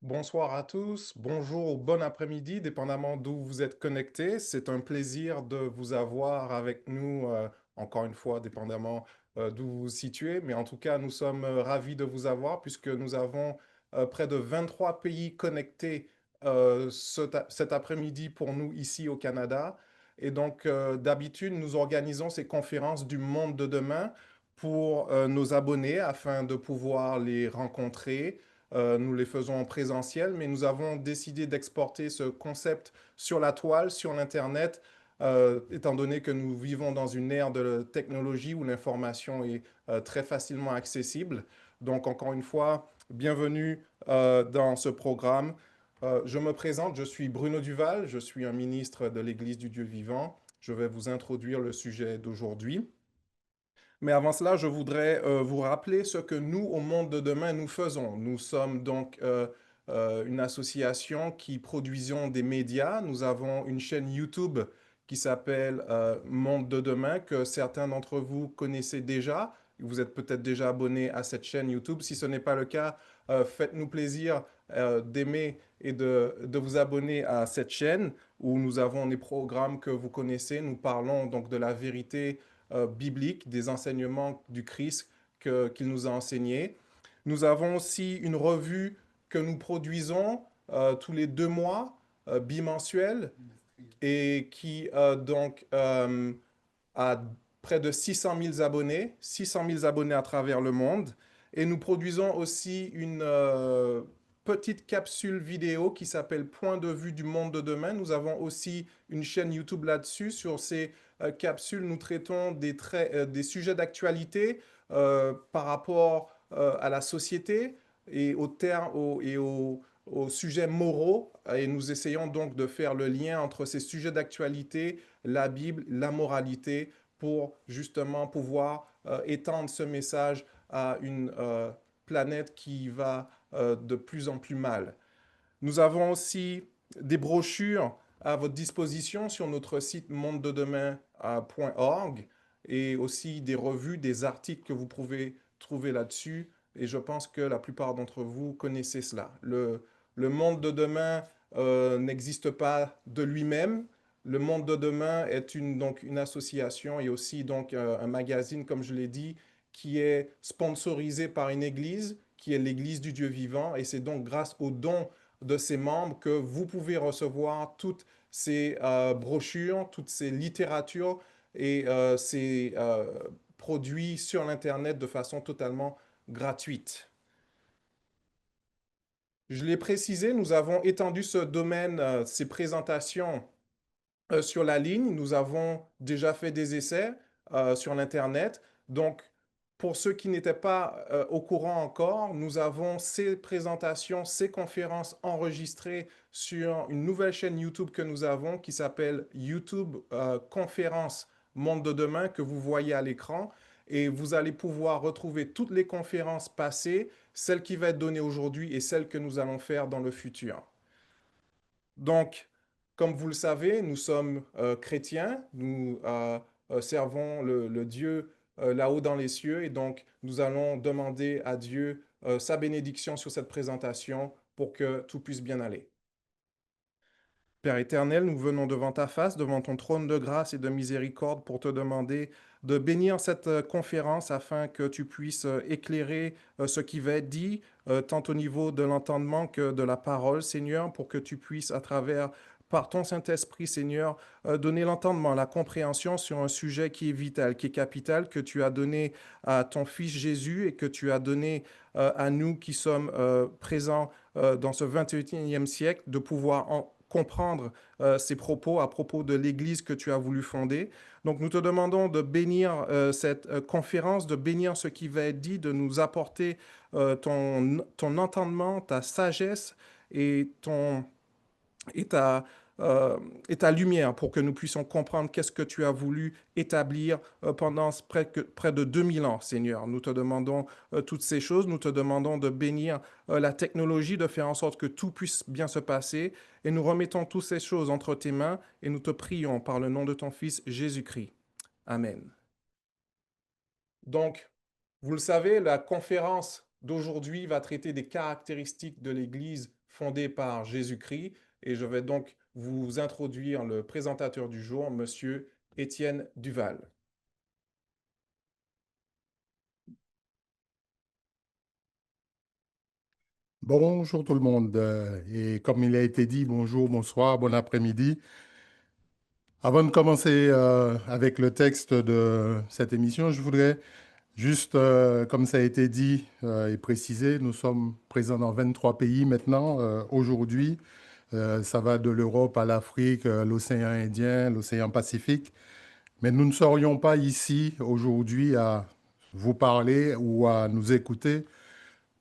Bonsoir à tous, bonjour ou bon après-midi, dépendamment d'où vous êtes connectés. C'est un plaisir de vous avoir avec nous, encore une fois, dépendamment d'où vous vous situez. Mais en tout cas, nous sommes ravis de vous avoir puisque nous avons près de 23 pays connectés cet après-midi pour nous ici au Canada. Et donc, d'habitude, nous organisons ces conférences du monde de demain pour nos abonnés afin de pouvoir les rencontrer. Nous les faisons en présentiel, mais nous avons décidé d'exporter ce concept sur la toile, sur l'Internet, étant donné que nous vivons dans une ère de technologie où l'information est très facilement accessible. Donc, encore une fois, bienvenue dans ce programme. Je me présente, je suis Bruno Duval, je suis un ministre de l'Église du Dieu vivant. Je vais vous introduire le sujet d'aujourd'hui. Mais avant cela, je voudrais vous rappeler ce que nous, au Monde de demain, nous faisons. Nous sommes donc une association qui produisons des médias. Nous avons une chaîne YouTube qui s'appelle Monde de demain, que certains d'entre vous connaissez déjà. Vous êtes peut-être déjà abonné à cette chaîne YouTube. Si ce n'est pas le cas, faites-nous plaisir d'aimer et de vous abonner à cette chaîne où nous avons des programmes que vous connaissez. Nous parlons donc de la vérité biblique, des enseignements du Christ qu'il nous a enseignés. Nous avons aussi une revue que nous produisons tous les 2 mois, bimensuelle, et qui a près de 600 000 abonnés à travers le monde. Et nous produisons aussi une petite capsule vidéo qui s'appelle Point de vue du monde de demain. Nous avons aussi une chaîne YouTube là-dessus. Sur ces capsules, nous traitons des sujets d'actualité par rapport à la société et aux sujets moraux. Et nous essayons donc de faire le lien entre ces sujets d'actualité, la Bible, la moralité, pour justement pouvoir étendre ce message à une planète qui va de plus en plus mal. Nous avons aussi des brochures à votre disposition sur notre site mondededemain.org et aussi des revues, des articles que vous pouvez trouver là-dessus. Et je pense que la plupart d'entre vous connaissez cela. Le monde de demain n'existe pas de lui-même. Le monde de demain est donc une association et aussi donc un magazine, comme je l'ai dit, qui est sponsorisé par une église, qui est l'église du Dieu vivant. Et c'est donc grâce aux dons de ses membres que vous pouvez recevoir toutes ces brochures, toutes ces littératures et ces produits sur l'Internet de façon totalement gratuite. Je l'ai précisé, nous avons étendu ce domaine, ces présentations sur la ligne. Nous avons déjà fait des essais sur l'Internet. Donc, pour ceux qui n'étaient pas au courant encore, nous avons ces présentations, ces conférences enregistrées sur une nouvelle chaîne YouTube que nous avons qui s'appelle YouTube Conférence Monde de demain que vous voyez à l'écran. Et vous allez pouvoir retrouver toutes les conférences passées, celles qui vont être données aujourd'hui et celles que nous allons faire dans le futur. Donc, comme vous le savez, nous sommes chrétiens, nous servons le Dieu là-haut dans les cieux et donc nous allons demander à Dieu sa bénédiction sur cette présentation pour que tout puisse bien aller. Père éternel, nous venons devant ta face, devant ton trône de grâce et de miséricorde pour te demander de bénir cette conférence afin que tu puisses éclairer ce qui va être dit, tant au niveau de l'entendement que de la parole, Seigneur, pour que tu puisses, à travers, par ton Saint-Esprit, Seigneur, donner l'entendement, la compréhension sur un sujet qui est vital, qui est capital, que tu as donné à ton Fils Jésus et que tu as donné à nous qui sommes présents dans ce 21e siècle, de pouvoir comprendre ces propos à propos de l'Église que tu as voulu fonder. Donc nous te demandons de bénir cette conférence, de bénir ce qui va être dit, de nous apporter ton entendement, ta sagesse et, et, ta, euh, et ta lumière pour que nous puissions comprendre qu'est-ce que tu as voulu établir pendant près de 2000 ans, Seigneur. Nous te demandons toutes ces choses. Nous te demandons de bénir la technologie, de faire en sorte que tout puisse bien se passer. Et nous remettons toutes ces choses entre tes mains et nous te prions par le nom de ton Fils Jésus-Christ. Amen. Donc, vous le savez, la conférence d'aujourd'hui va traiter des caractéristiques de l'Église fondée par Jésus-Christ. Et je vais donc vous introduire le présentateur du jour, Monsieur Étienne Duval. Bonjour tout le monde. Et comme il a été dit, bonjour, bonsoir, bon après-midi. Avant de commencer avec le texte de cette émission, je voudrais juste, comme ça a été dit et précisé, nous sommes présents dans 23 pays maintenant, aujourd'hui. Ça va de l'Europe à l'Afrique, l'océan Indien, l'océan Pacifique. Mais nous ne serions pas ici aujourd'hui à vous parler ou à nous écouter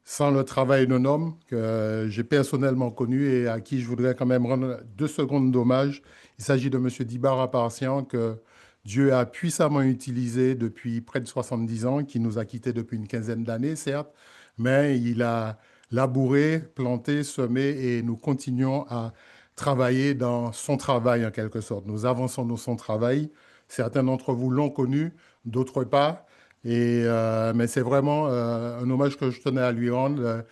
sans le travail d'un homme que j'ai personnellement connu et à qui je voudrais quand même rendre 2 secondes d'hommage. Il s'agit de M. Dibar Apartian, que Dieu a puissamment utilisé depuis près de 70 ans, qui nous a quittés depuis une quinzaine d'années, certes, mais il a labouré, planté, semé et nous continuons à travailler dans son travail en quelque sorte. Nous avançons dans son travail. Certains d'entre vous l'ont connu, d'autres pas. Mais c'est vraiment un hommage que je tenais à lui rendre.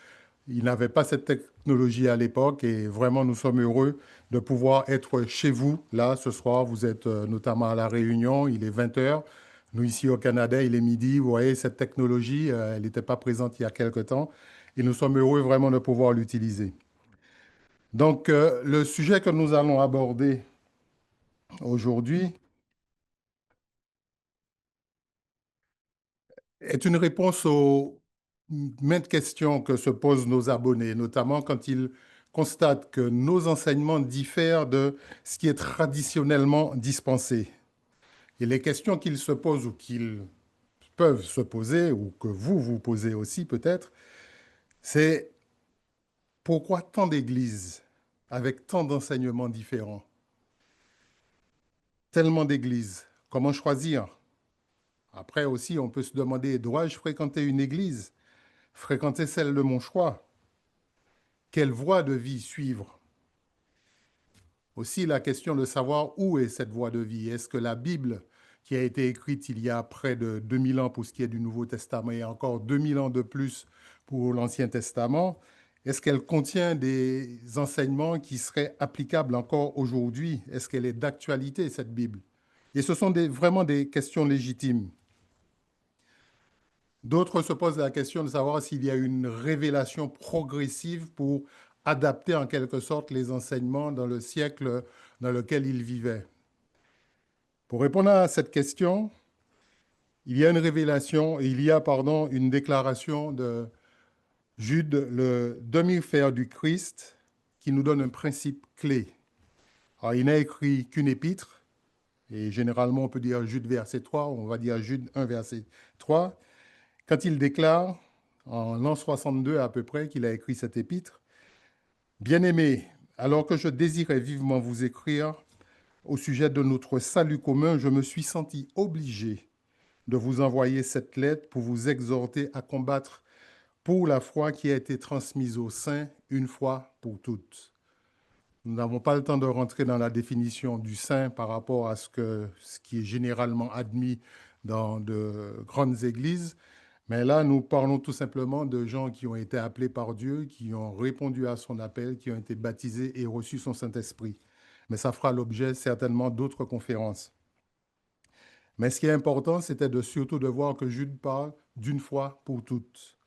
Il n'avait pas cette technologie à l'époque et vraiment nous sommes heureux de pouvoir être chez vous là ce soir. Vous êtes notamment à La Réunion, il est 20 heures. Nous ici au Canada, il est midi. Vous voyez, cette technologie, elle n'était pas présente il y a quelque temps et nous sommes heureux vraiment de pouvoir l'utiliser. Donc, le sujet que nous allons aborder aujourd'hui est une réponse aux maintes questions que se posent nos abonnés, notamment quand ils constatent que nos enseignements diffèrent de ce qui est traditionnellement dispensé. Et les questions qu'ils se posent ou qu'ils peuvent se poser, ou que vous vous posez aussi peut-être, c'est pourquoi tant d'églises avec tant d'enseignements différents? Tellement d'églises, comment choisir? Après aussi, on peut se demander, dois-je fréquenter une église? Fréquenter celle de mon choix? Quelle voie de vie suivre? Aussi la question de savoir où est cette voie de vie. Est-ce que la Bible, qui a été écrite il y a près de 2000 ans pour ce qui est du Nouveau Testament et encore 2000 ans de plus pour l'Ancien Testament, est-ce qu'elle contient des enseignements qui seraient applicables encore aujourd'hui? Est-ce qu'elle est d'actualité, cette Bible? Et ce sont vraiment des questions légitimes. D'autres se posent la question de savoir s'il y a une révélation progressive pour adapter en quelque sorte les enseignements dans le siècle dans lequel ils vivaient. Pour répondre à cette question, il y a une révélation, il y a, pardon, une déclaration de Jude, le demi-frère du Christ, qui nous donne un principe clé. Alors, il n'a écrit qu'une épître, et généralement on peut dire Jude verset 3, on va dire Jude 1 verset 3, quand il déclare, en l'an 62 à peu près, qu'il a écrit cette épître, « Bien-aimés, alors que je désirais vivement vous écrire au sujet de notre salut commun, je me suis senti obligé de vous envoyer cette lettre pour vous exhorter à combattre pour la foi qui a été transmise aux saints une fois pour toutes. » Nous n'avons pas le temps de rentrer dans la définition du saint par rapport à ce qui est généralement admis dans de grandes églises, mais là, nous parlons tout simplement de gens qui ont été appelés par Dieu, qui ont répondu à son appel, qui ont été baptisés et reçu son Saint-Esprit. Mais ça fera l'objet certainement d'autres conférences. Mais ce qui est important, c'était surtout de voir que Jude parle d'une fois pour toutes.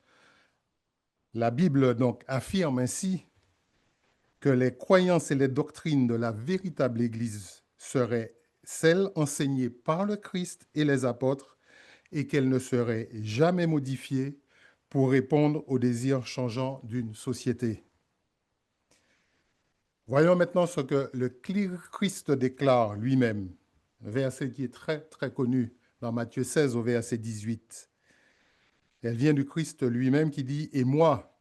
La Bible donc affirme ainsi que les croyances et les doctrines de la véritable Église seraient celles enseignées par le Christ et les apôtres et qu'elles ne seraient jamais modifiées pour répondre aux désirs changeants d'une société. Voyons maintenant ce que le Christ déclare lui-même, un verset qui est très, très connu dans Matthieu 16 au verset 18. Elle vient du Christ lui-même qui dit « Et moi,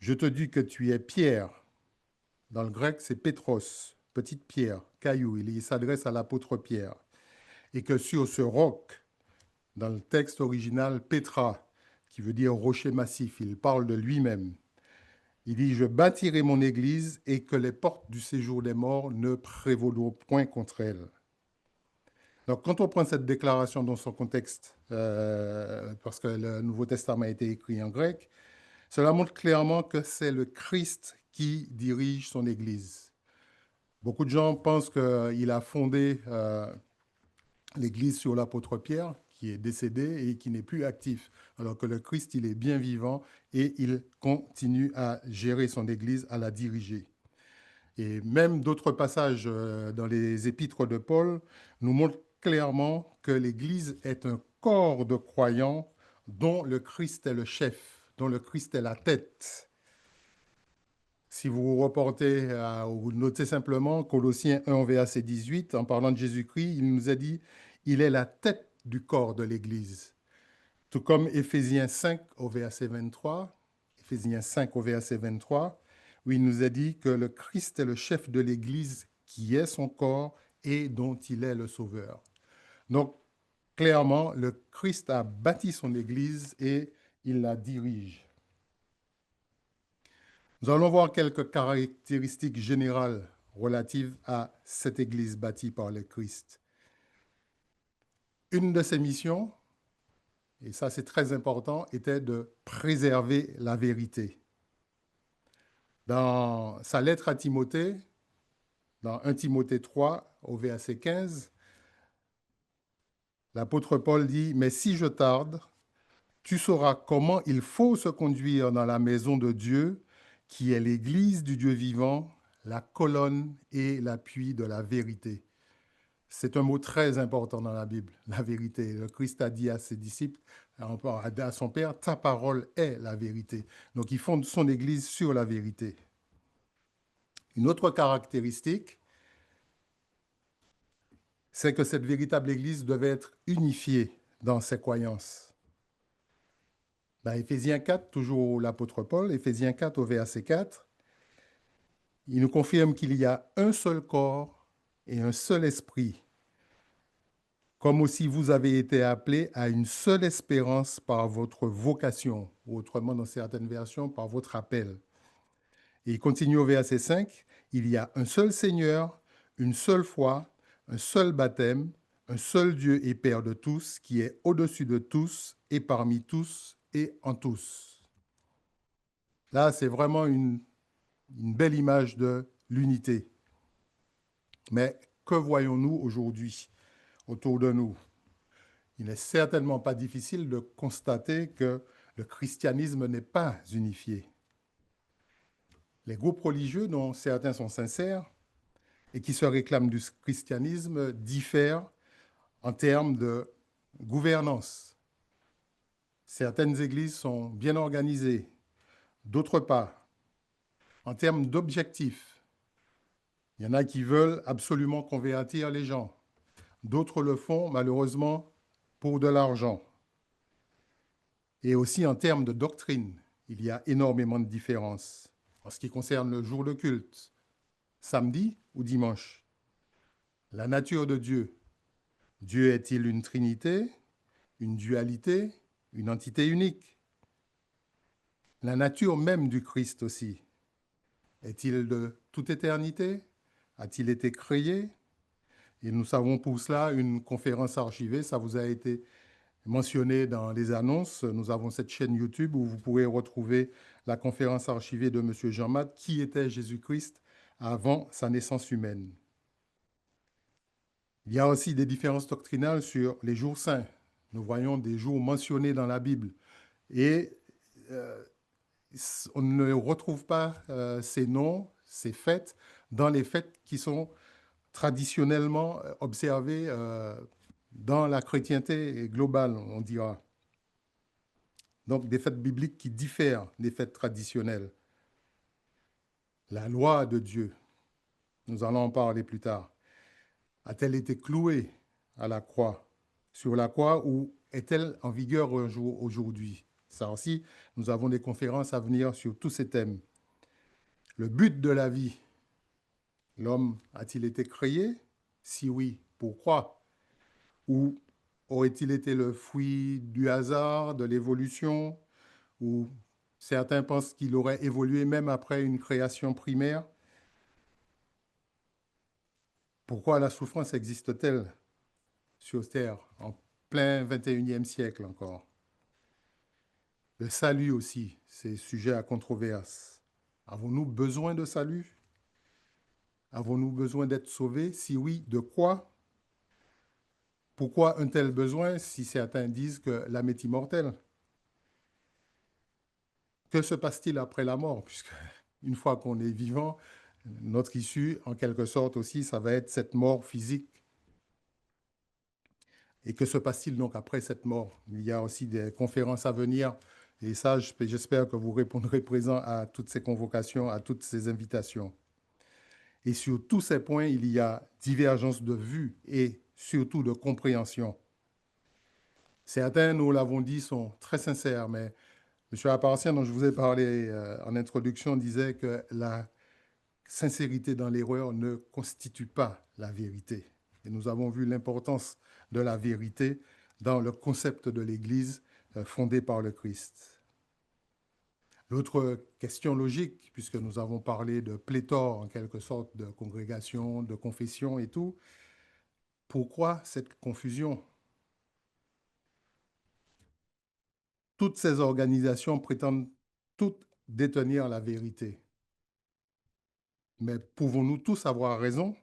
je te dis que tu es Pierre ». Dans le grec, c'est Pétros, petite pierre, caillou. Il s'adresse à l'apôtre Pierre. Et que sur ce roc, dans le texte original, Pétra, qui veut dire rocher massif, il parle de lui-même. Il dit, je bâtirai mon église et que les portes du séjour des morts ne prévaudront point contre elle. Donc, quand on prend cette déclaration dans son contexte, parce que le Nouveau Testament a été écrit en grec, cela montre clairement que c'est le Christ qui dirige son Église. Beaucoup de gens pensent qu'il a fondé l'Église sur l'apôtre Pierre, qui est décédé et qui n'est plus actif, alors que le Christ, il est bien vivant et il continue à gérer son Église, à la diriger. Et même d'autres passages dans les épîtres de Paul nous montrent clairement que l'Église est un corps de croyants dont le Christ est le chef, dont le Christ est la tête. Si vous reportez ou notez simplement Colossiens 1, verset 18, en parlant de Jésus-Christ, il nous a dit « Il est la tête du corps de l'Église ». Tout comme Éphésiens 5 au verset 23, Éphésiens 5 au verset 23, où il nous a dit que le Christ est le chef de l'Église qui est son corps et dont il est le sauveur. Donc, clairement, le Christ a bâti son Église et il la dirige. Nous allons voir quelques caractéristiques générales relatives à cette Église bâtie par le Christ. Une de ses missions, et ça c'est très important, était de préserver la vérité. Dans sa lettre à Timothée, dans 1 Timothée 3, au verset 15, l'apôtre Paul dit « Mais si je tarde, tu sauras comment il faut se conduire dans la maison de Dieu, qui est l'Église du Dieu vivant, la colonne et l'appui de la vérité. » C'est un mot très important dans la Bible, la vérité. Le Christ a dit à ses disciples, à son Père, « Ta parole est la vérité. » Donc il fonde son Église sur la vérité. Une autre caractéristique, c'est que cette véritable Église devait être unifiée dans ses croyances. Dans Éphésiens 4, toujours l'apôtre Paul, Éphésiens 4 au verset 4, il nous confirme qu'il y a un seul corps et un seul esprit, comme aussi vous avez été appelés à une seule espérance par votre vocation, ou autrement dans certaines versions, par votre appel. Et il continue au verset 5, il y a un seul Seigneur, une seule foi, un seul baptême, un seul Dieu et Père de tous, qui est au-dessus de tous et parmi tous et en tous. Là, c'est vraiment une belle image de l'unité. Mais que voyons-nous aujourd'hui autour de nous? Il n'est certainement pas difficile de constater que le christianisme n'est pas unifié. Les groupes religieux, dont certains sont sincères et qui se réclament du christianisme, diffèrent en termes de gouvernance. Certaines églises sont bien organisées, d'autres pas. En termes d'objectifs, il y en a qui veulent absolument convertir les gens. D'autres le font malheureusement pour de l'argent. Et aussi en termes de doctrine, il y a énormément de différences. En ce qui concerne le jour de culte, samedi ou dimanche, la nature de Dieu. Dieu est-il une trinité, une dualité, une entité unique? La nature même du Christ aussi. Est-il de toute éternité? A-t-il été créé? Et nous savons pour cela une conférence archivée, ça vous a été mentionné dans les annonces. Nous avons cette chaîne YouTube où vous pourrez retrouver la conférence archivée de M. Jean-Math, qui était Jésus-Christ avant sa naissance humaine. Il y a aussi des différences doctrinales sur les jours saints. Nous voyons des jours mentionnés dans la Bible et on ne retrouve pas ces noms, ces fêtes, dans les fêtes qui sont traditionnellement observées dans la chrétienté globale, on dira. Donc des fêtes bibliques qui diffèrent des fêtes traditionnelles. La loi de Dieu, nous allons en parler plus tard, a-t-elle été clouée à la croix, sur la croix, ou est-elle en vigueur aujourd'hui? Ça aussi, nous avons des conférences à venir sur tous ces thèmes. Le but de la vie, l'homme a-t-il été créé? Si oui, pourquoi? Ou aurait-il été le fruit du hasard, de l'évolution? Ou certains pensent qu'il aurait évolué même après une création primaire? Pourquoi la souffrance existe-t-elle sur Terre en plein 21e siècle encore? Le salut aussi, c'est sujet à controverse. Avons-nous besoin de salut? Avons-nous besoin d'être sauvés? Si oui, de quoi? Pourquoi un tel besoin si certains disent que l'âme est immortelle? Que se passe-t-il après la mort? Puisque une fois qu'on est vivant, notre issue, en quelque sorte aussi, ça va être cette mort physique. Et que se passe-t-il donc après cette mort? Il y a aussi des conférences à venir. Et ça, j'espère que vous répondrez présent à toutes ces convocations, à toutes ces invitations. Et sur tous ces points, il y a divergence de vue et surtout de compréhension. Certains, nous l'avons dit, sont très sincères, mais M. Appartient, dont je vous ai parlé en introduction, disait que la sincérité dans l'erreur ne constitue pas la vérité. Et nous avons vu l'importance de la vérité dans le concept de l'Église fondé par le Christ. L'autre question logique, puisque nous avons parlé de pléthore en quelque sorte de congrégations, de confessions et tout, pourquoi cette confusion? Toutes ces organisations prétendent toutes détenir la vérité. Mais pouvons-nous tous avoir raison?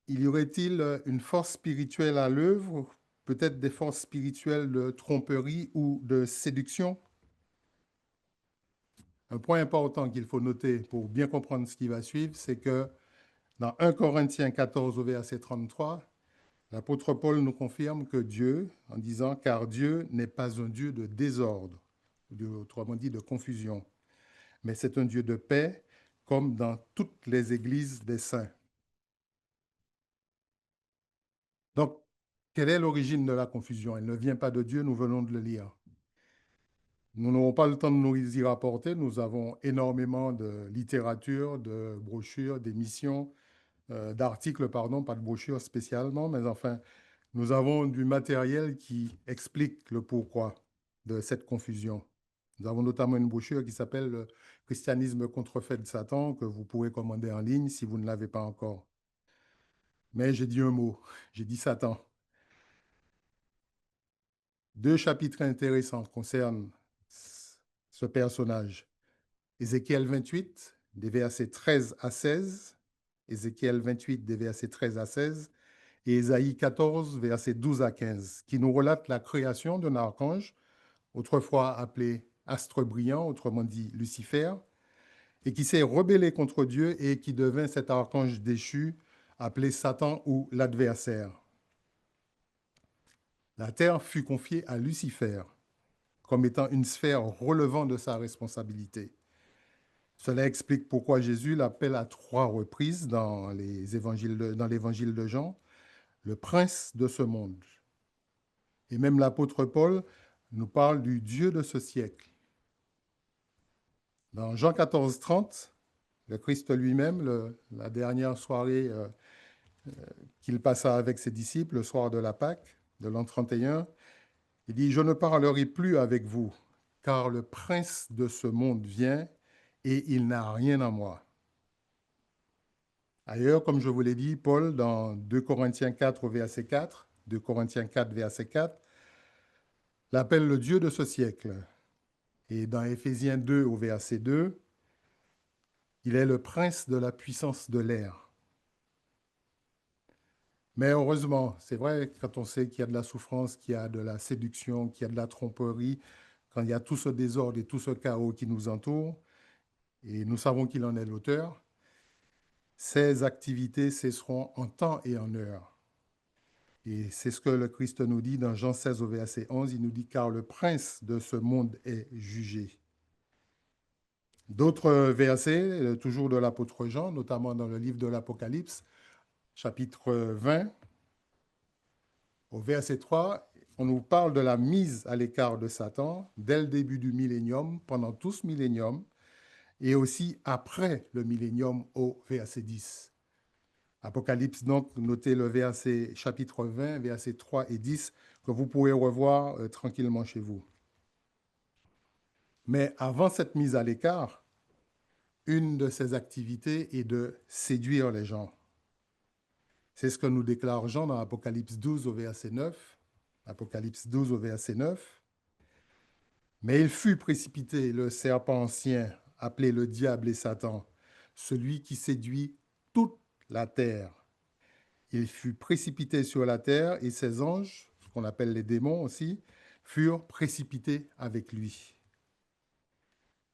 Y aurait-il une force spirituelle à l'œuvre, peut-être des forces spirituelles de tromperie ou de séduction? Un point important qu'il faut noter pour bien comprendre ce qui va suivre, c'est que dans 1 Corinthiens 14 au verset 33, l'apôtre Paul nous confirme que Dieu, en disant « car Dieu n'est pas un Dieu de désordre », autrement dit de confusion, mais c'est un Dieu de paix, comme dans toutes les églises des saints. Donc, quelle est l'origine de la confusion? Elle ne vient pas de Dieu, nous venons de le lire. Nous n'aurons pas le temps de nous y rapporter. Nous avons énormément de littérature, de brochures, d'émissions, d'articles, pardon, pas de brochures spécialement, mais enfin, nous avons du matériel qui explique le pourquoi de cette confusion. Nous avons notamment une brochure qui s'appelle le Christianisme contrefait de Satan, que vous pourrez commander en ligne si vous ne l'avez pas encore. Mais j'ai dit un mot, j'ai dit Satan. Deux chapitres intéressants concernent ce personnage. Ézéchiel 28, des versets 13 à 16, Ézéchiel 28, des versets 13 à 16, et Ésaïe 14, versets 12 à 15, qui nous relate la création d'un archange, autrefois appelé astre brillant, autrement dit Lucifer, et qui s'est rebellé contre Dieu et qui devint cet archange déchu, appelé Satan ou l'adversaire. La terre fut confiée à Lucifer comme étant une sphère relevant de sa responsabilité. Cela explique pourquoi Jésus l'appelle à 3 reprises dans l'évangile de Jean, le prince de ce monde. Et même l'apôtre Paul nous parle du Dieu de ce siècle. Dans Jean 14, 30, le Christ lui-même, la dernière soirée qu'il passa avec ses disciples, le soir de la Pâque, de l'an 31, il dit « Je ne parlerai plus avec vous, car le prince de ce monde vient et il n'a rien à moi. » Ailleurs, comme je vous l'ai dit, Paul, dans 2 Corinthiens 4 au verset 4, 2 Corinthiens 4, verset 4, l'appelle le Dieu de ce siècle. Et dans Éphésiens 2 au verset 2, il est le prince de la puissance de l'air. Mais heureusement, c'est vrai, quand on sait qu'il y a de la souffrance, qu'il y a de la séduction, qu'il y a de la tromperie, quand il y a tout ce désordre et tout ce chaos qui nous entoure, et nous savons qu'il en est l'auteur, ces activités cesseront en temps et en heure. Et c'est ce que le Christ nous dit dans Jean 16 au verset 11, il nous dit « car le prince de ce monde est jugé ». D'autres versets, toujours de l'apôtre Jean, notamment dans le livre de l'Apocalypse, chapitre 20, au verset 3, on nous parle de la mise à l'écart de Satan dès le début du millénium, pendant tout ce millénium, et aussi après le millénium au verset 10. Apocalypse, donc, notez le verset chapitre 20, versets 3 et 10, que vous pouvez revoir tranquillement chez vous. Mais avant cette mise à l'écart, une de ses activités est de séduire les gens. C'est ce que nous déclare Jean dans Apocalypse 12 au verset 9. Apocalypse 12 au verset 9. Mais il fut précipité, le serpent ancien, appelé le diable et Satan, celui qui séduit toute la terre. Il fut précipité sur la terre et ses anges, ce qu'on appelle les démons aussi, furent précipités avec lui.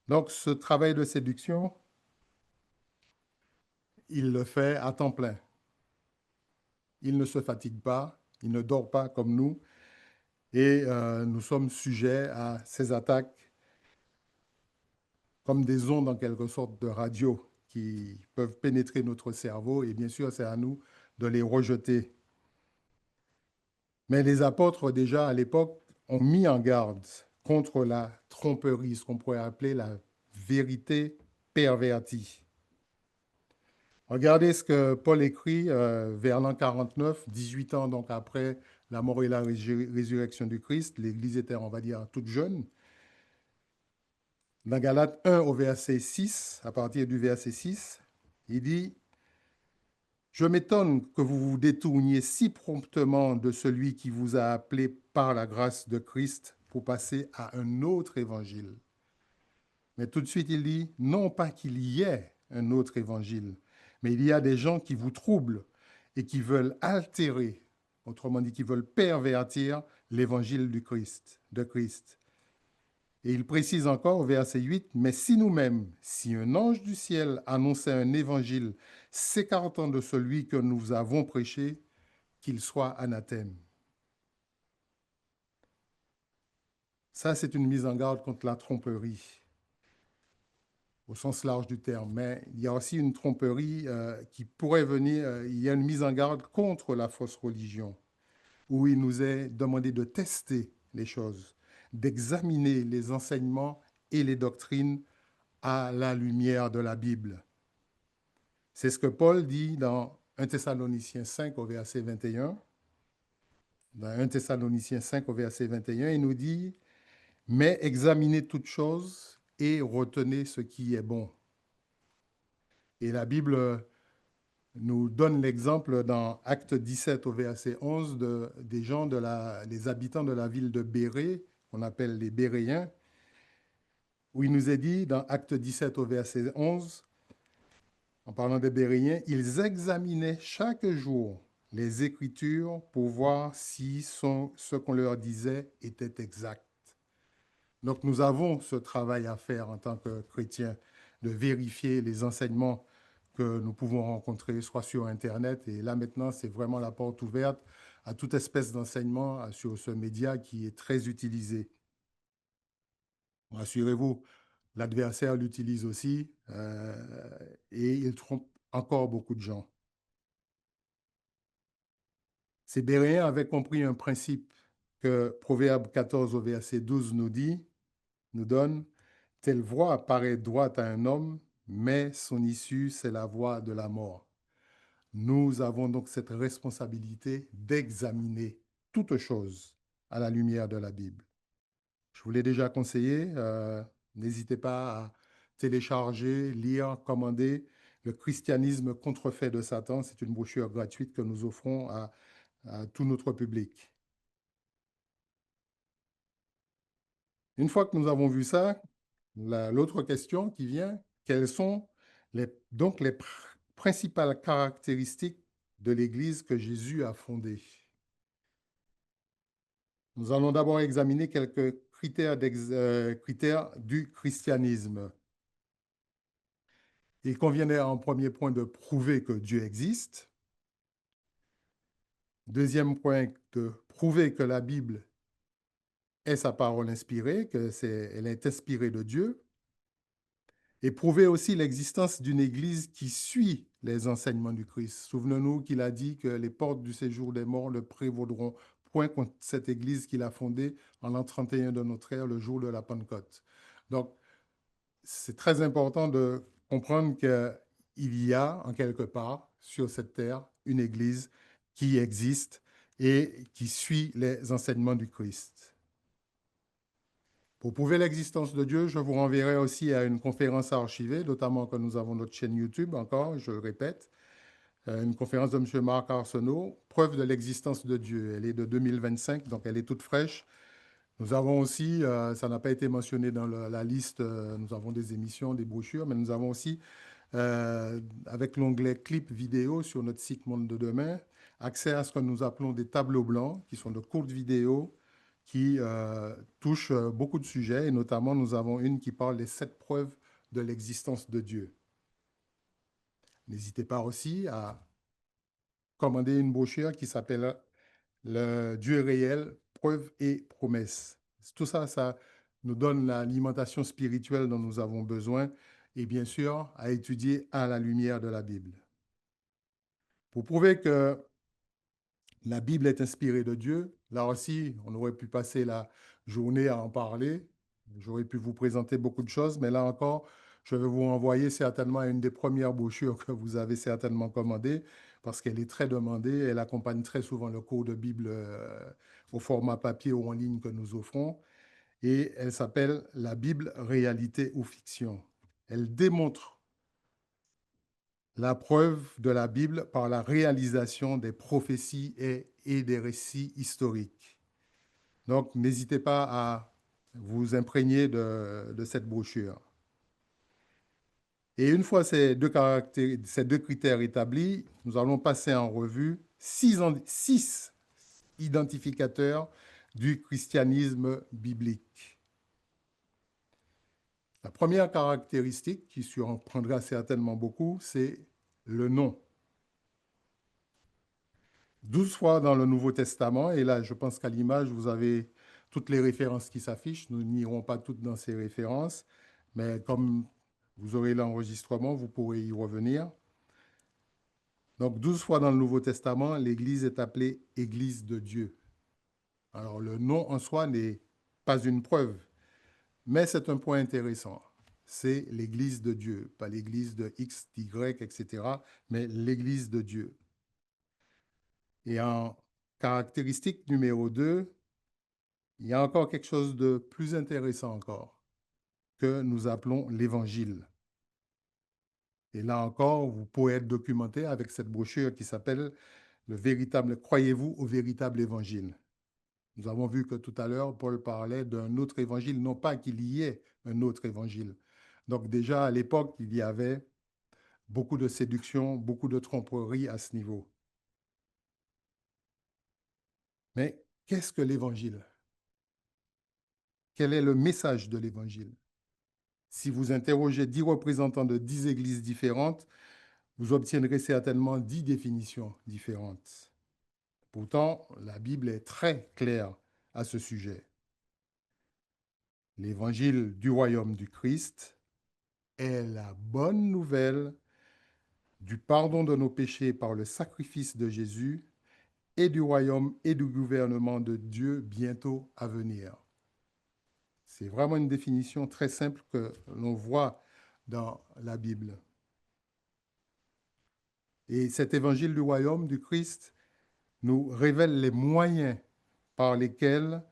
Donc ce travail de séduction, il le fait à temps plein. Il ne se fatigue pas, il ne dort pas comme nous, et nous sommes sujets à ces attaques comme des ondes en quelque sorte de radio qui peuvent pénétrer notre cerveau, et bien sûr c'est à nous de les rejeter. Mais les apôtres déjà à l'époque ont mis en garde contre la tromperie, ce qu'on pourrait appeler la vérité pervertie. Regardez ce que Paul écrit vers l'an 49, 18 ans donc après la mort et la résurrection du Christ. L'Église était, on va dire, toute jeune. Dans Galates 1 au verset 6, à partir du verset 6, il dit « Je m'étonne que vous vous détourniez si promptement de celui qui vous a appelé par la grâce de Christ pour passer à un autre évangile. » Mais tout de suite, il dit « Non pas qu'il y ait un autre évangile, mais il y a des gens qui vous troublent et qui veulent altérer, autrement dit, qui veulent pervertir l'évangile du Christ, de Christ. » Et il précise encore au verset 8, « Mais si nous-mêmes, si un ange du ciel annonçait un évangile s'écartant de celui que nous avons prêché, qu'il soit anathème. » Ça, c'est une mise en garde contre la tromperie, au sens large du terme. Mais il y a aussi une tromperie qui pourrait venir, il y a une mise en garde contre la fausse religion, où il nous est demandé de tester les choses, d'examiner les enseignements et les doctrines à la lumière de la Bible. C'est ce que Paul dit dans 1 Thessaloniciens 5 au verset 21. Dans 1 Thessaloniciens 5 au verset 21, il nous dit « Mais examinez toutes choses et retenez ce qui est bon. » Et la Bible nous donne l'exemple dans Acte 17 au verset 11 des gens, des habitants de la ville de Bérée, qu'on appelle les Béréens, où il nous est dit dans Acte 17 au verset 11, en parlant des Béréens, ils examinaient chaque jour les Écritures pour voir si ce qu'on leur disait était exact. Donc nous avons ce travail à faire en tant que chrétiens, de vérifier les enseignements que nous pouvons rencontrer, soit sur Internet, et là maintenant c'est vraiment la porte ouverte à toute espèce d'enseignement sur ce média qui est très utilisé. Rassurez-vous, l'adversaire l'utilise aussi et il trompe encore beaucoup de gens. Ces Béréens avaient compris un principe que Proverbe 14 au verset 12 nous donne, « Telle voie paraît droite à un homme, mais son issue, c'est la voie de la mort. » Nous avons donc cette responsabilité d'examiner toute chose à la lumière de la Bible. Je vous l'ai déjà conseillé, n'hésitez pas à télécharger, lire, commander Le christianisme contrefait de Satan. C'est une brochure gratuite que nous offrons à tout notre public. Une fois que nous avons vu ça, l'autre question qui vient, quelles sont donc les principales caractéristiques de l'Église que Jésus a fondée? Nous allons d'abord examiner quelques critères du christianisme. Il conviendrait en premier point de prouver que Dieu existe. Deuxième point, de prouver que la Bible est sa parole inspirée, qu'elle est inspirée de Dieu. Et prouver aussi l'existence d'une Église qui suit les enseignements du Christ. Souvenons-nous qu'il a dit que les portes du séjour des morts ne prévaudront point contre cette Église qu'il a fondée en l'an 31 de notre ère, le jour de la Pentecôte. Donc, c'est très important de comprendre qu'il y a, en quelque part, sur cette terre, une Église qui existe et qui suit les enseignements du Christ. Pour prouver l'existence de Dieu, je vous renverrai aussi à une conférence archivée, notamment que nous avons notre chaîne YouTube, encore, je le répète, une conférence de M. Marc Arsenault, Preuve de l'existence de Dieu. Elle est de 2025, donc elle est toute fraîche. Nous avons aussi, ça n'a pas été mentionné dans la liste, nous avons des émissions, des brochures, mais nous avons aussi, avec l'onglet clip vidéo sur notre site Monde de demain, accès à ce que nous appelons des tableaux blancs, qui sont de courtes vidéos qui touchent beaucoup de sujets, et notamment nous avons une qui parle des 7 preuves de l'existence de Dieu. N'hésitez pas aussi à commander une brochure qui s'appelle Le Dieu réel, preuves et promesses. Tout ça, ça nous donne l'alimentation spirituelle dont nous avons besoin et bien sûr à étudier à la lumière de la Bible. Pour prouver que la Bible est inspirée de Dieu, là aussi, on aurait pu passer la journée à en parler. J'aurais pu vous présenter beaucoup de choses, mais là encore, je vais vous envoyer certainement à une des premières brochures que vous avez certainement commandées, parce qu'elle est très demandée. Elle accompagne très souvent le cours de Bible au format papier ou en ligne que nous offrons. Et elle s'appelle La Bible, réalité ou fiction. Elle démontre la preuve de la Bible par la réalisation des prophéties et des récits historiques. Donc, n'hésitez pas à vous imprégner de cette brochure. Et une fois ces deux critères établis, nous allons passer en revue six identificateurs du christianisme biblique. La première caractéristique, qui surprendra certainement beaucoup, c'est le nom. 12 fois dans le Nouveau Testament, et là, je pense qu'à l'image, vous avez toutes les références qui s'affichent. Nous n'irons pas toutes dans ces références, mais comme vous aurez l'enregistrement, vous pourrez y revenir. Donc, 12 fois dans le Nouveau Testament, l'Église est appelée Église de Dieu. Alors, le nom en soi n'est pas une preuve, mais c'est un point intéressant. C'est l'Église de Dieu, pas l'Église de X, Y, etc., mais l'Église de Dieu. Et en caractéristique numéro 2, il y a encore quelque chose de plus intéressant encore, que nous appelons l'Évangile. Et là encore, vous pouvez être documenté avec cette brochure qui s'appelle Le véritable, croyez-vous au véritable Évangile? Nous avons vu que tout à l'heure, Paul parlait d'un autre évangile, non pas qu'il y ait un autre évangile. Donc déjà, à l'époque, il y avait beaucoup de séduction, beaucoup de tromperie à ce niveau. Mais qu'est-ce que l'évangile? Quel est le message de l'évangile? Si vous interrogez 10 représentants de 10 églises différentes, vous obtiendrez certainement 10 définitions différentes. Pourtant, la Bible est très claire à ce sujet. L'évangile du royaume du Christ est la bonne nouvelle du pardon de nos péchés par le sacrifice de Jésus et du royaume et du gouvernement de Dieu bientôt à venir. C'est vraiment une définition très simple que l'on voit dans la Bible. Et cet évangile du royaume du Christ nous révèle les moyens par lesquels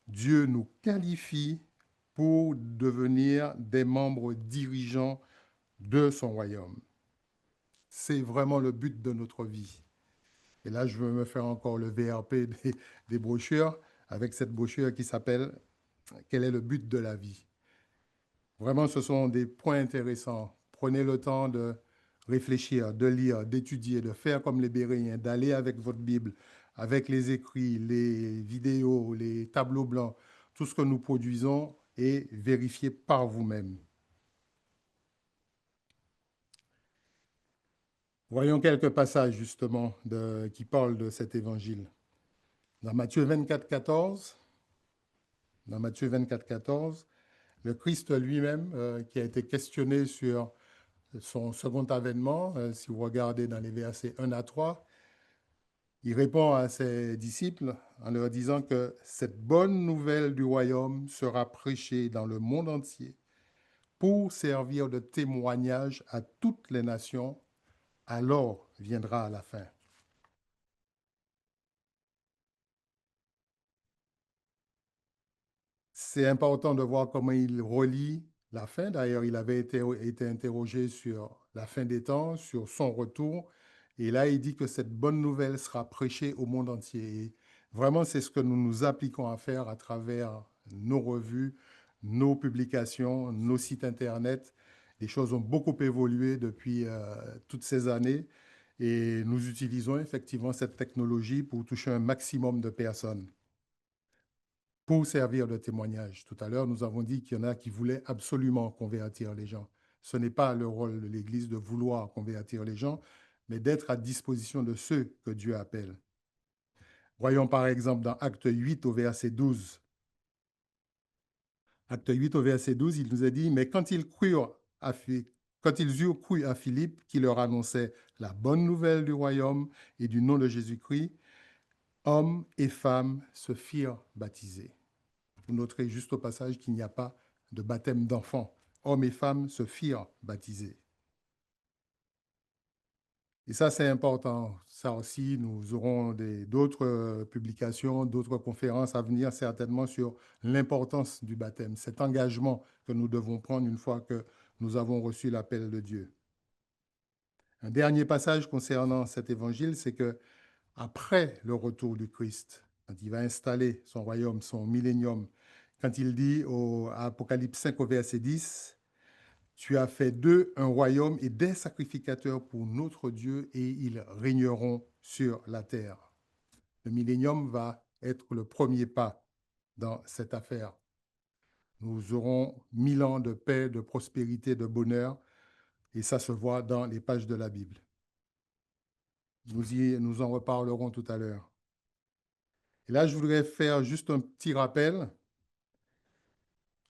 Dieu nous qualifie pour devenir des membres dirigeants de son royaume. C'est vraiment le but de notre vie. Et là, je veux me faire encore le VRP des brochures avec cette brochure qui s'appelle Quel est le but de la vie? Vraiment, ce sont des points intéressants. Prenez le temps de réfléchir, de lire, d'étudier, de faire comme les Béréens, d'aller avec votre Bible, avec les écrits, les vidéos, les tableaux blancs, tout ce que nous produisons et vérifier par vous-même. Voyons quelques passages justement qui parlent de cet évangile. Dans Matthieu 24, 14, le Christ lui-même, qui a été questionné sur son second avènement, si vous regardez dans les versets 1 à 3, il répond à ses disciples en leur disant que cette bonne nouvelle du royaume sera prêchée dans le monde entier pour servir de témoignage à toutes les nations, alors viendra la fin. C'est important de voir comment il relie la fin. D'ailleurs, il avait été interrogé sur la fin des temps, sur son retour. Et là, il dit que cette bonne nouvelle sera prêchée au monde entier. Et vraiment, c'est ce que nous nous appliquons à faire à travers nos revues, nos publications, nos sites Internet. Les choses ont beaucoup évolué depuis toutes ces années et nous utilisons effectivement cette technologie pour toucher un maximum de personnes, pour servir de témoignage. Tout à l'heure, nous avons dit qu'il y en a qui voulaient absolument convertir les gens. Ce n'est pas le rôle de l'Église de vouloir convertir les gens, mais d'être à disposition de ceux que Dieu appelle. Voyons par exemple dans Acte 8 au verset 12. Acte 8 au verset 12, il nous a dit, mais quand quand ils eurent cru à Philippe qui leur annonçait la bonne nouvelle du royaume et du nom de Jésus-Christ, hommes et femmes se firent baptiser. Vous noterez juste au passage qu'il n'y a pas de baptême d'enfants. Hommes et femmes se firent baptiser. Et ça, c'est important. Ça aussi, nous aurons d'autres publications, d'autres conférences à venir certainement sur l'importance du baptême, cet engagement que nous devons prendre une fois que nous avons reçu l'appel de Dieu. Un dernier passage concernant cet évangile, c'est que après le retour du Christ, quand il va installer son royaume, son millénium, quand il dit à Apocalypse 5 au verset 10, tu as fait d'eux un royaume et des sacrificateurs pour notre Dieu et ils régneront sur la terre. Le millénium va être le premier pas dans cette affaire. Nous aurons 1000 ans de paix, de prospérité, de bonheur et ça se voit dans les pages de la Bible. Nous en reparlerons tout à l'heure. Et là, je voudrais faire juste un petit rappel.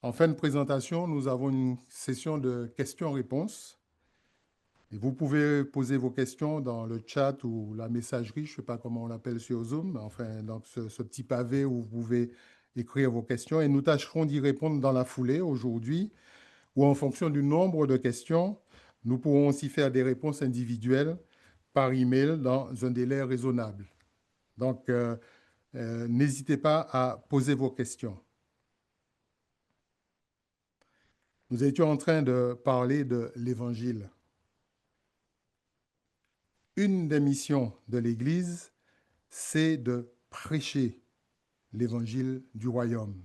En fin de présentation, nous avons une session de questions-réponses. Et vous pouvez poser vos questions dans le chat ou la messagerie, je ne sais pas comment on l'appelle sur Zoom, enfin, donc ce petit pavé où vous pouvez écrire vos questions et nous tâcherons d'y répondre dans la foulée aujourd'hui ou en fonction du nombre de questions. Nous pourrons aussi faire des réponses individuelles par email dans un délai raisonnable. Donc, n'hésitez pas à poser vos questions. Nous étions en train de parler de l'Évangile. Une des missions de l'Église, c'est de prêcher l'évangile du royaume.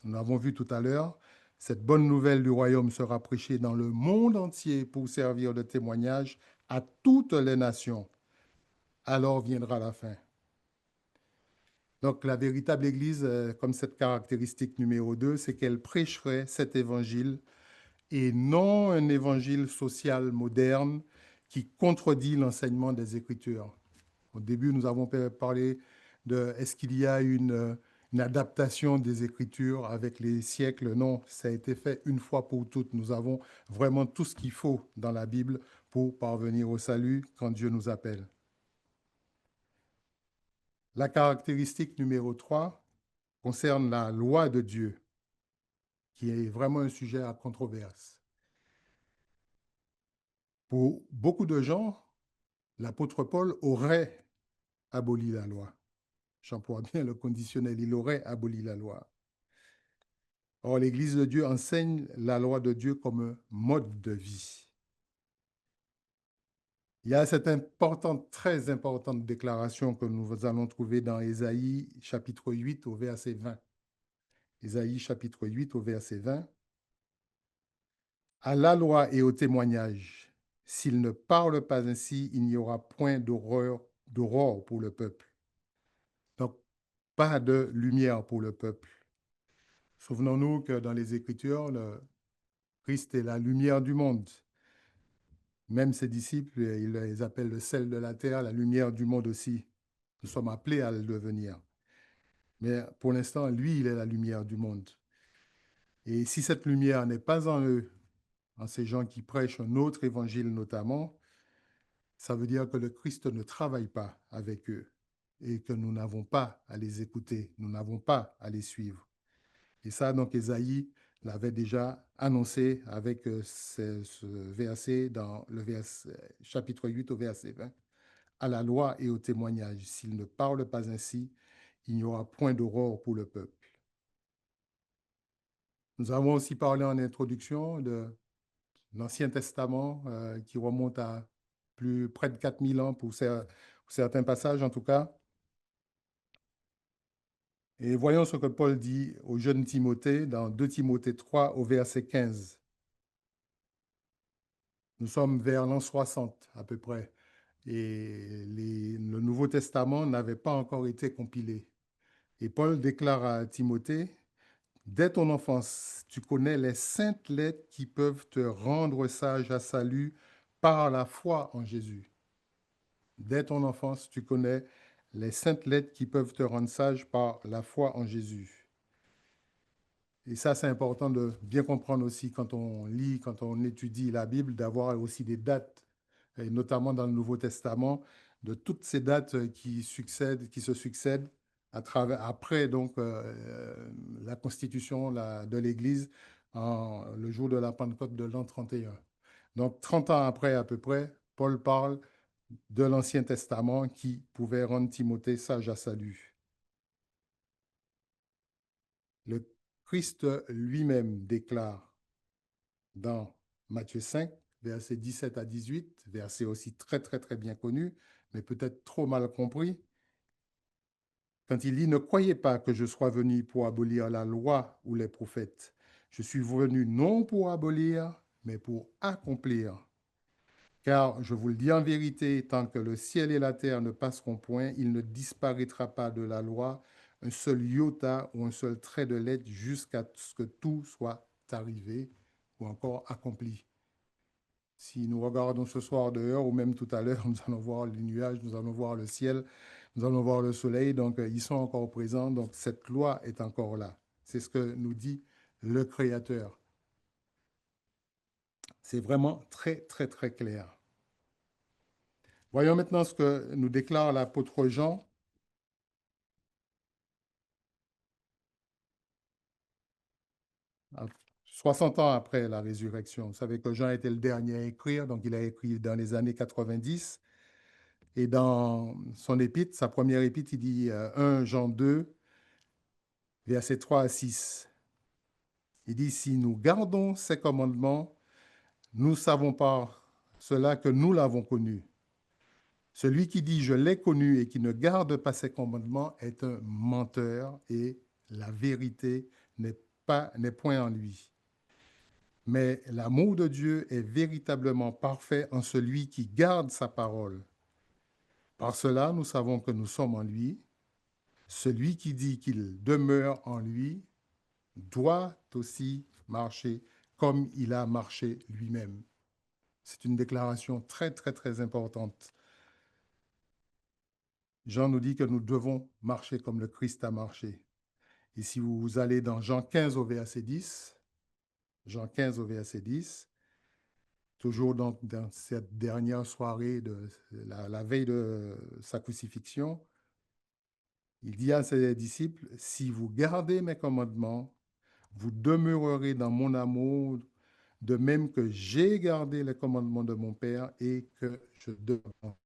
Nous l'avons vu tout à l'heure, cette bonne nouvelle du royaume sera prêchée dans le monde entier pour servir de témoignage à toutes les nations. Alors viendra la fin. Donc la véritable Église, comme cette caractéristique numéro 2, c'est qu'elle prêcherait cet évangile et non un évangile social moderne qui contredit l'enseignement des Écritures. Au début, nous avons parlé de est-ce qu'il y a une adaptation des Écritures avec les siècles. Non, ça a été fait une fois pour toutes. Nous avons vraiment tout ce qu'il faut dans la Bible pour parvenir au salut quand Dieu nous appelle. La caractéristique numéro 3 concerne la loi de Dieu, qui est vraiment un sujet à controverse. Pour beaucoup de gens, l'apôtre Paul aurait aboli la loi. J'emploie bien le conditionnel, il aurait aboli la loi. Or, l'Église de Dieu enseigne la loi de Dieu comme un mode de vie. Il y a cette importante, très importante déclaration que nous allons trouver dans Ésaïe chapitre 8 au verset 20. Ésaïe chapitre 8 au verset 20. À la loi et au témoignage, s'il ne parle pas ainsi, il n'y aura point d'aurore pour le peuple. Donc, pas de lumière pour le peuple. Souvenons-nous que dans les Écritures, le Christ est la lumière du monde. Même ses disciples, ils les appellent le sel de la terre, la lumière du monde aussi. Nous sommes appelés à le devenir. Mais pour l'instant, lui, il est la lumière du monde. Et si cette lumière n'est pas en eux, en ces gens qui prêchent un autre évangile notamment, ça veut dire que le Christ ne travaille pas avec eux et que nous n'avons pas à les écouter, nous n'avons pas à les suivre. Et ça, donc, Ésaïe l'avait déjà annoncé avec ce verset dans le chapitre 8 au verset 20. À la loi et au témoignage, s'il ne parle pas ainsi, il n'y aura point d'aurore pour le peuple. Nous avons aussi parlé en introduction de l'Ancien Testament qui remonte à près de 4000 ans pour certains passages en tout cas. Et voyons ce que Paul dit au jeune Timothée dans 2 Timothée 3 au verset 15. Nous sommes vers l'an 60 à peu près et le Nouveau Testament n'avait pas encore été compilé. Et Paul déclare à Timothée, dès ton enfance, tu connais les saintes lettres qui peuvent te rendre sage à salut par la foi en Jésus. Dès ton enfance, tu connais les saintes lettres qui peuvent te rendre sage par la foi en Jésus. Et ça, c'est important de bien comprendre aussi quand on lit, quand on étudie la Bible, d'avoir aussi des dates, et notamment dans le Nouveau Testament, de toutes ces dates qui succèdent, qui se succèdent à travers, après donc la constitution de l'Église, le jour de la Pentecôte de l'an 31. Donc 30 ans après à peu près, Paul parle de l'Ancien Testament qui pouvait rendre Timothée sage à salut. Le Christ lui-même déclare dans Matthieu 5, versets 17 à 18, verset aussi très très très bien connu, mais peut-être trop mal compris, quand il dit, ne croyez pas que je sois venu pour abolir la loi ou les prophètes. Je suis venu non pour abolir, mais pour accomplir. Car je vous le dis en vérité, tant que le ciel et la terre ne passeront point, il ne disparaîtra pas de la loi un seul iota ou un seul trait de lettre jusqu'à ce que tout soit arrivé ou encore accompli. Si nous regardons ce soir dehors ou même tout à l'heure, nous allons voir les nuages, nous allons voir le ciel, nous allons voir le soleil, donc ils sont encore présents, donc cette loi est encore là. C'est ce que nous dit le Créateur. C'est vraiment très, très, très clair. Voyons maintenant ce que nous déclare l'apôtre Jean. 60 ans après la résurrection. Vous savez que Jean était le dernier à écrire, donc il a écrit dans les années 90. Et dans son épître, sa première épître, il dit 1 Jean 2, versets 3 à 6. Il dit, si nous gardons ses commandements, nous savons par cela que nous l'avons connu. Celui qui dit je l'ai connu et qui ne garde pas ses commandements est un menteur et la vérité n'est point en lui. Mais l'amour de Dieu est véritablement parfait en celui qui garde sa parole. Par cela, nous savons que nous sommes en lui. Celui qui dit qu'il demeure en lui doit aussi marcher comme il a marché lui-même. C'est une déclaration très, très, très importante. Jean nous dit que nous devons marcher comme le Christ a marché. Et si vous allez dans Jean 15 au verset 10, Jean 15 au verset 10, toujours dans cette dernière soirée de la veille de sa crucifixion, il dit à ses disciples, si vous gardez mes commandements, vous demeurerez dans mon amour, de même que j'ai gardé les commandements de mon Père et que je demeure.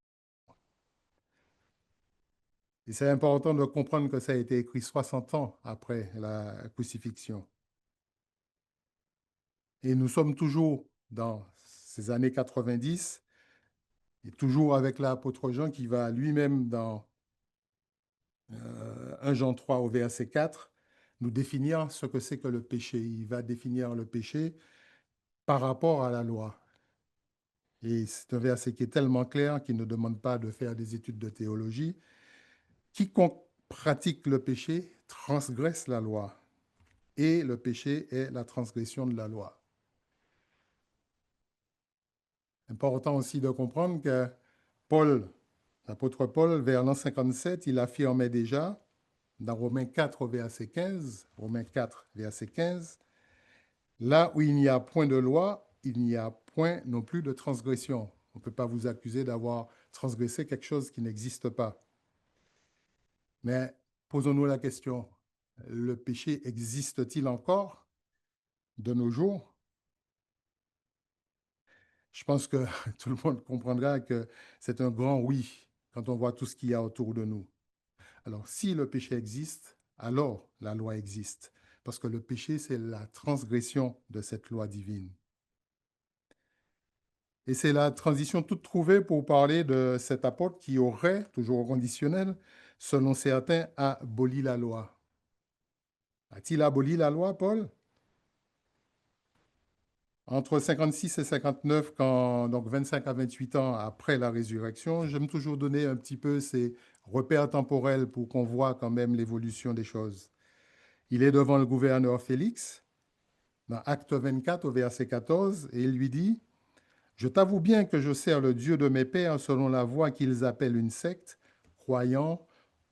Et c'est important de comprendre que ça a été écrit 60 ans après la crucifixion. Et nous sommes toujours dans ces années 90, et toujours avec l'apôtre Jean qui va lui-même dans 1 Jean 3 au verset 4, nous définir ce que c'est que le péché. Il va définir le péché par rapport à la loi. Et c'est un verset qui est tellement clair qu'il ne demande pas de faire des études de théologie. Quiconque pratique le péché transgresse la loi. Et le péché est la transgression de la loi. Important aussi de comprendre que Paul, l'apôtre Paul, vers l'an 57, il affirmait déjà, dans Romains 4, verset 15, Romains 4, verset 15, là où il n'y a point de loi, il n'y a point non plus de transgression. On ne peut pas vous accuser d'avoir transgressé quelque chose qui n'existe pas. Mais posons-nous la question, le péché existe-t-il encore de nos jours? Je pense que tout le monde comprendra que c'est un grand oui quand on voit tout ce qu'il y a autour de nous. Alors, si le péché existe, alors la loi existe. Parce que le péché, c'est la transgression de cette loi divine. Et c'est la transition toute trouvée pour parler de cet apôtre qui aurait, toujours au conditionnel, selon certains, aboli la loi. A-t-il aboli la loi, Paul? Entre 56 et 59, donc 25 à 28 ans après la résurrection, j'aime toujours donner un petit peu ces repères temporels pour qu'on voit quand même l'évolution des choses. Il est devant le gouverneur Félix, dans Acte 24 au verset 14, et il lui dit, je t'avoue bien que je sers le Dieu de mes pères selon la voie qu'ils appellent une secte, croyant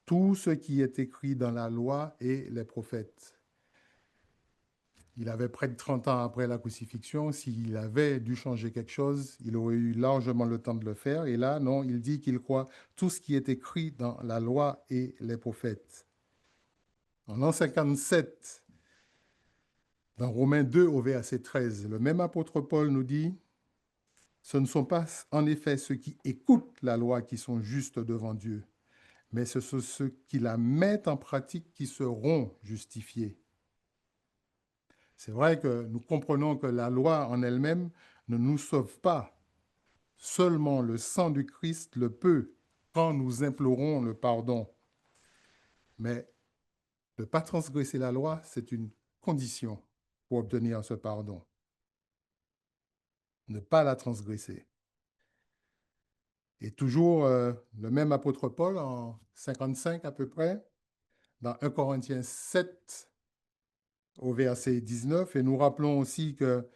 tout ce qui est écrit dans la loi et les prophètes. Il avait près de 30 ans après la crucifixion. S'il avait dû changer quelque chose, il aurait eu largement le temps de le faire. Et là, non, il dit qu'il croit tout ce qui est écrit dans la loi et les prophètes. En l'an 57, dans Romains 2 au verset 13, le même apôtre Paul nous dit, ce ne sont pas en effet ceux qui écoutent la loi qui sont justes devant Dieu, mais ce sont ceux qui la mettent en pratique qui seront justifiés. C'est vrai que nous comprenons que la loi en elle-même ne nous sauve pas. Seulement le sang du Christ le peut quand nous implorons le pardon. Mais ne pas transgresser la loi, c'est une condition pour obtenir ce pardon. Ne pas la transgresser. Et toujours le même apôtre Paul, en 55 à peu près, dans 1 Corinthiens 7 au verset 19, et nous rappelons aussi que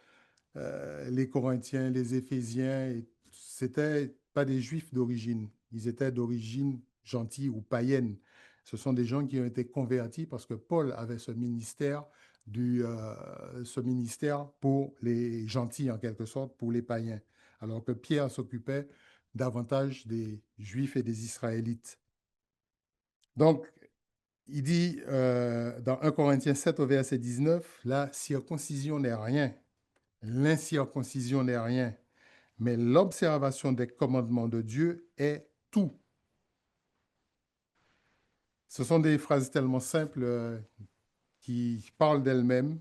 les Corinthiens, les Éphésiens, c'était pas des Juifs d'origine. Ils étaient d'origine gentille ou païenne. Ce sont des gens qui ont été convertis parce que Paul avait ce ministère pour les gentils, en quelque sorte, pour les païens, alors que Pierre s'occupait davantage des Juifs et des Israélites. Donc, il dit dans 1 Corinthiens 7 au verset 19, la circoncision n'est rien, l'incirconcision n'est rien, mais l'observation des commandements de Dieu est tout. Ce sont des phrases tellement simples qui parlent d'elles-mêmes.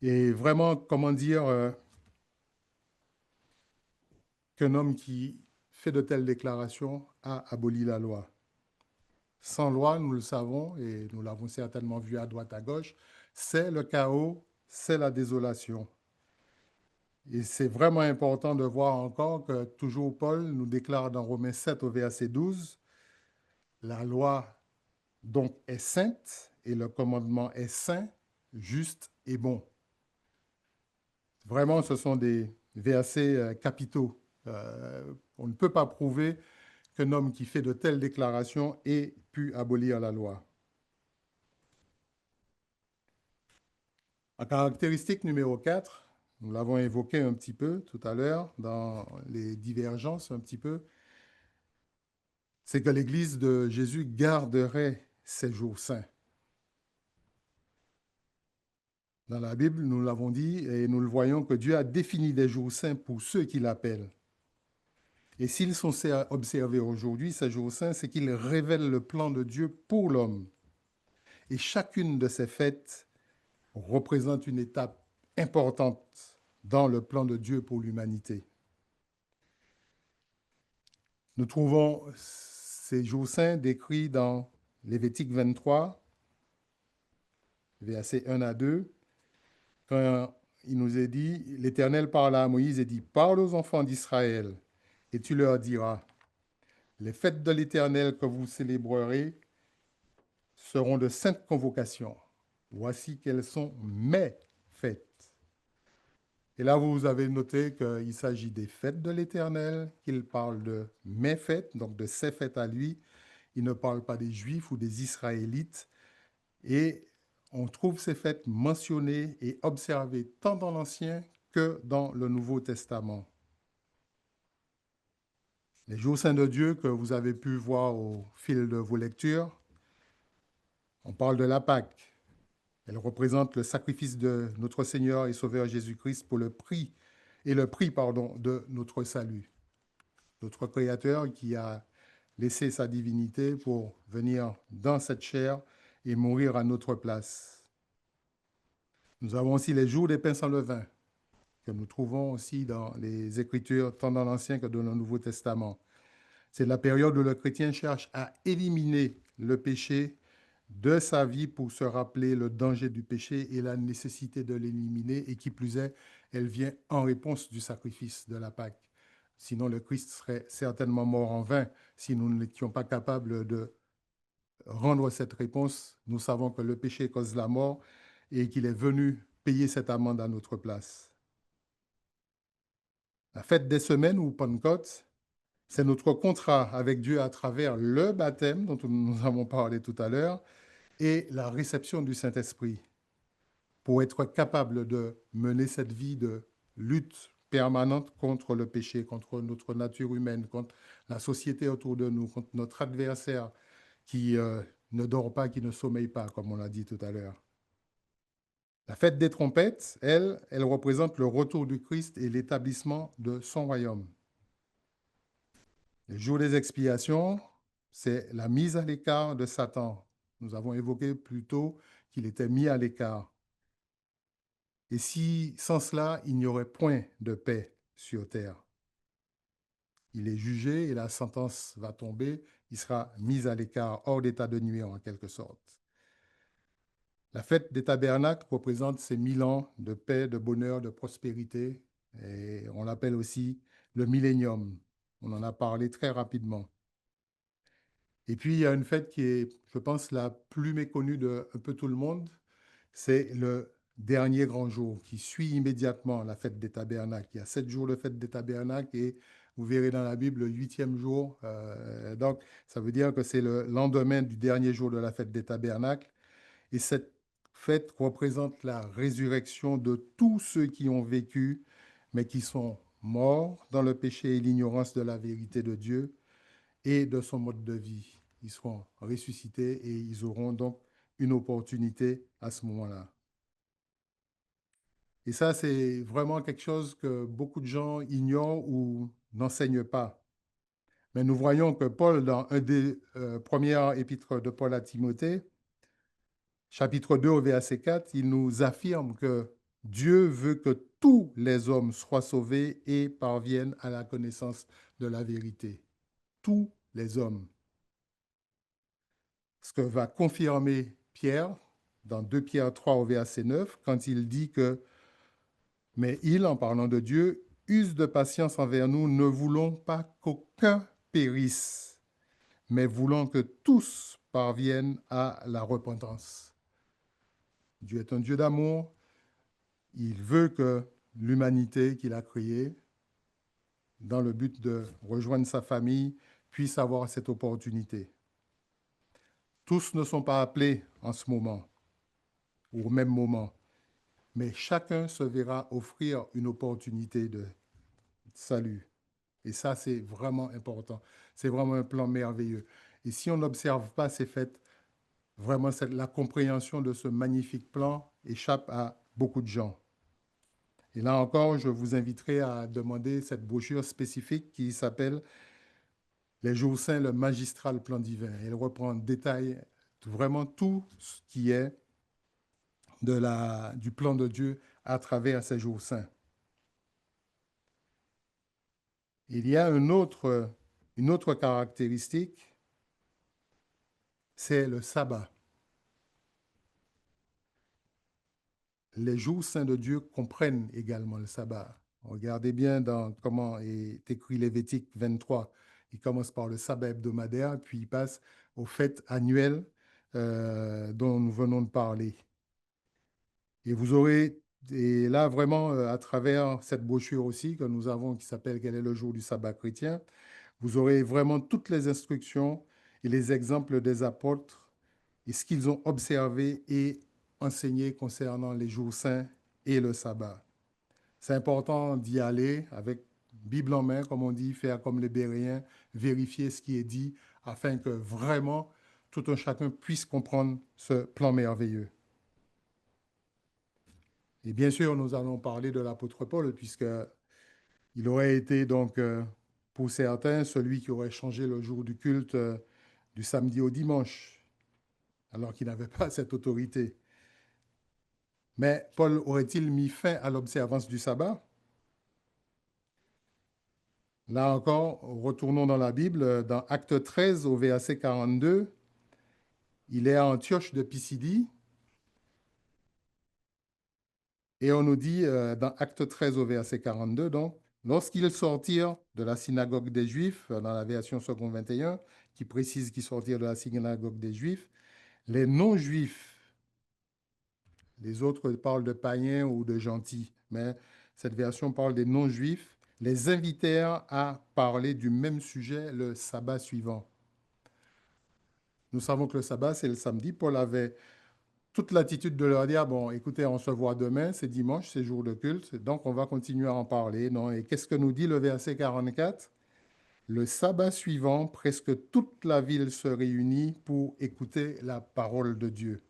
Et vraiment, comment dire, qu'un homme qui fait de telles déclarations a aboli la loi. Sans loi, nous le savons, et nous l'avons certainement vu à droite, à gauche, c'est le chaos, c'est la désolation. Et c'est vraiment important de voir encore que toujours Paul nous déclare dans Romains 7 au verset 12, la loi donc est sainte et le commandement est saint, juste et bon. Vraiment, ce sont des versets capitaux. On ne peut pas prouver qu'un homme qui fait de telles déclarations ait pu abolir la loi. En caractéristique numéro 4, nous l'avons évoqué un petit peu tout à l'heure dans les divergences un petit peu, c'est que l'Église de Jésus garderait ses jours saints. Dans la Bible, nous l'avons dit et nous le voyons que Dieu a défini des jours saints pour ceux qui l'appellent. Et s'ils sont observés aujourd'hui, ces jours saints, c'est qu'ils révèlent le plan de Dieu pour l'homme. Et chacune de ces fêtes représente une étape importante dans le plan de Dieu pour l'humanité. Nous trouvons ces jours saints décrits dans Lévitique 23, versets 1 à 2, quand il nous est dit, l'Éternel parla à Moïse et dit, parle aux enfants d'Israël et tu leur diras, les fêtes de l'Éternel que vous célébrerez seront de saintes convocations. Voici quelles sont mes fêtes. Et là, vous avez noté qu'il s'agit des fêtes de l'Éternel, qu'il parle de mes fêtes, donc de ses fêtes à lui. Il ne parle pas des Juifs ou des Israélites. Et on trouve ces fêtes mentionnées et observées tant dans l'Ancien que dans le Nouveau Testament. Les jours saints de Dieu que vous avez pu voir au fil de vos lectures, on parle de la Pâque. Elle représente le sacrifice de notre Seigneur et Sauveur Jésus-Christ pour le prix de notre salut. Notre Créateur qui a laissé sa divinité pour venir dans cette chair et mourir à notre place. Nous avons aussi les jours des pains sans levain, que nous trouvons aussi dans les Écritures, tant dans l'Ancien que dans le Nouveau Testament. C'est la période où le chrétien cherche à éliminer le péché de sa vie pour se rappeler le danger du péché et la nécessité de l'éliminer. Et qui plus est, elle vient en réponse du sacrifice de la Pâque. Sinon, le Christ serait certainement mort en vain si nous n'étions pas capables de rendre cette réponse. Nous savons que le péché cause la mort et qu'il est venu payer cette amende à notre place. La fête des semaines ou Pentecôte, c'est notre contrat avec Dieu à travers le baptême dont nous avons parlé tout à l'heure et la réception du Saint-Esprit pour être capable de mener cette vie de lutte permanente contre le péché, contre notre nature humaine, contre la société autour de nous, contre notre adversaire qui ne dort pas, qui ne sommeille pas, comme on l'a dit tout à l'heure. La fête des trompettes, elle représente le retour du Christ et l'établissement de son royaume. Le jour des expiations, c'est la mise à l'écart de Satan. Nous avons évoqué plus tôt qu'il était mis à l'écart. Et si sans cela, il n'y aurait point de paix sur terre. Il est jugé et la sentence va tomber, il sera mis à l'écart, hors d'état de nuire en quelque sorte. La fête des tabernacles représente ces 1000 ans de paix, de bonheur, de prospérité, et on l'appelle aussi le millénium. On en a parlé très rapidement. Et puis, il y a une fête qui est, je pense, la plus méconnue de un peu tout le monde, c'est le dernier grand jour qui suit immédiatement la fête des tabernacles. Il y a 7 jours de fête des tabernacles et vous verrez dans la Bible le 8e jour. Donc, ça veut dire que c'est le lendemain du dernier jour de la fête des tabernacles. Et cette fête représente la résurrection de tous ceux qui ont vécu, mais qui sont morts dans le péché et l'ignorance de la vérité de Dieu et de son mode de vie. Ils seront ressuscités et ils auront donc une opportunité à ce moment-là. Et ça, c'est vraiment quelque chose que beaucoup de gens ignorent ou n'enseignent pas. Mais nous voyons que Paul, dans un des premières épîtres de Paul à Timothée, chapitre 2 au verset 4, il nous affirme que Dieu veut que tous les hommes soient sauvés et parviennent à la connaissance de la vérité. Tous les hommes. Ce que va confirmer Pierre dans 2 Pierre 3 au verset 9, quand il dit que mais il, en parlant de Dieu, use de patience envers nous, ne voulons pas qu'aucun périsse, mais voulons que tous parviennent à la repentance. Dieu est un Dieu d'amour. Il veut que l'humanité qu'il a créée, dans le but de rejoindre sa famille, puisse avoir cette opportunité. Tous ne sont pas appelés en ce moment, ou au même moment, mais chacun se verra offrir une opportunité de salut. Et ça, c'est vraiment important. C'est vraiment un plan merveilleux. Et si on n'observe pas ces fêtes, vraiment, la compréhension de ce magnifique plan échappe à beaucoup de gens. Et là encore, je vous inviterai à demander cette brochure spécifique qui s'appelle Les jours saints, le magistral plan divin. Elle reprend en détail vraiment tout ce qui est du plan de Dieu à travers ces jours saints. Il y a une autre caractéristique, c'est le sabbat. Les jours saints de Dieu comprennent également le sabbat. Regardez bien dans comment est écrit Lévitique 23. Il commence par le sabbat hebdomadaire, puis il passe aux fêtes annuelles dont nous venons de parler. Et vous aurez, et là vraiment à travers cette brochure aussi que nous avons qui s'appelle Quel est le jour du sabbat chrétien, vous aurez vraiment toutes les instructions et les exemples des apôtres et ce qu'ils ont observé et enseigné concernant les jours saints et le sabbat. C'est important d'y aller avec Bible en main, comme on dit, faire comme les Béréens, vérifier ce qui est dit, afin que vraiment tout un chacun puisse comprendre ce plan merveilleux. Et bien sûr, nous allons parler de l'apôtre Paul, puisqu'il aurait été donc, pour certains, celui qui aurait changé le jour du culte du samedi au dimanche, alors qu'il n'avait pas cette autorité. Mais Paul aurait-il mis fin à l'observance du sabbat? Là encore, retournons dans la Bible, dans Acte 13 au verset 42. Il est à Antioche de Pisidie. Et on nous dit dans Acte 13 au verset 42, donc, lorsqu'ils sortirent de la synagogue des Juifs, dans la version second 21, qui précise qu'ils sortirent de la synagogue des Juifs, les non-juifs, les autres parlent de païens ou de gentils, mais cette version parle des non-juifs, les invitèrent à parler du même sujet le sabbat suivant. Nous savons que le sabbat, c'est le samedi. Paul avait toute l'attitude de leur dire, bon, écoutez, on se voit demain, c'est dimanche, c'est jour de culte, donc on va continuer à en parler. Non? Et qu'est-ce que nous dit le verset 44? Le sabbat suivant, presque toute la ville se réunit pour écouter la parole de Dieu.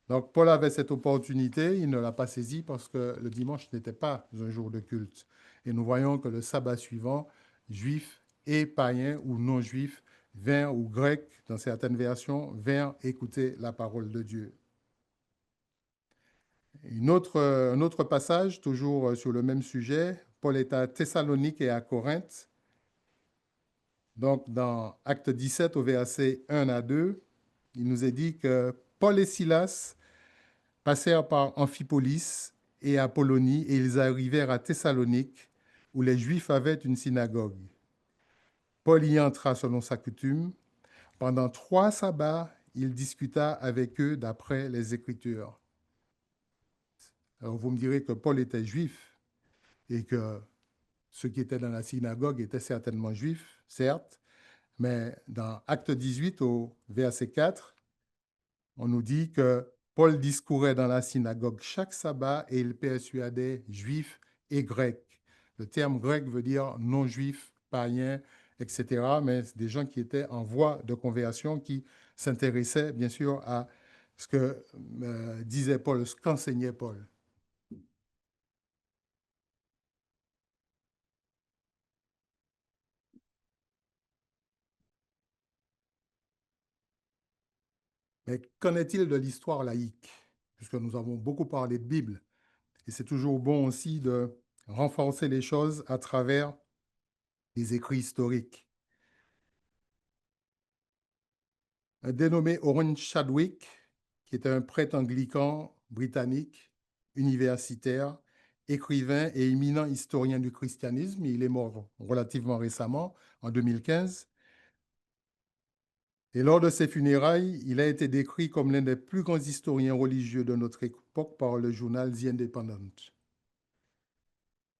Donc Paul avait cette opportunité, il ne l'a pas saisie parce que le dimanche n'était pas un jour de culte. Et nous voyons que le sabbat suivant, juifs et païens ou non-juifs vinrent, ou grecs dans certaines versions, vinrent écouter la parole de Dieu. Un autre passage, toujours sur le même sujet, Paul est à Thessalonique et à Corinthe. Donc, dans Acte 17, au verset 1 à 2, il nous est dit que Paul et Silas passèrent par Amphipolis et Apollonie et ils arrivèrent à Thessalonique, où les Juifs avaient une synagogue. Paul y entra selon sa coutume. Pendant 3 sabbats, il discuta avec eux d'après les Écritures. Alors, vous me direz que Paul était juif et que ceux qui étaient dans la synagogue étaient certainement juifs, certes, mais dans Acte 18 au verset 4, on nous dit que Paul discourait dans la synagogue chaque sabbat et il persuadait juifs et grecs. Le terme grec veut dire non-juifs, païens, etc., mais c'est des gens qui étaient en voie de conversion, qui s'intéressaient bien sûr à ce que disait Paul, ce qu'enseignait Paul. Mais qu'en est-il de l'histoire laïque? Puisque nous avons beaucoup parlé de Bible. Et c'est toujours bon aussi de renforcer les choses à travers les écrits historiques. Un dénommé Owen Chadwick, qui était un prêtre anglican britannique, universitaire, écrivain et éminent historien du christianisme, il est mort relativement récemment, en 2015. Et lors de ses funérailles, il a été décrit comme l'un des plus grands historiens religieux de notre époque par le journal The Independent.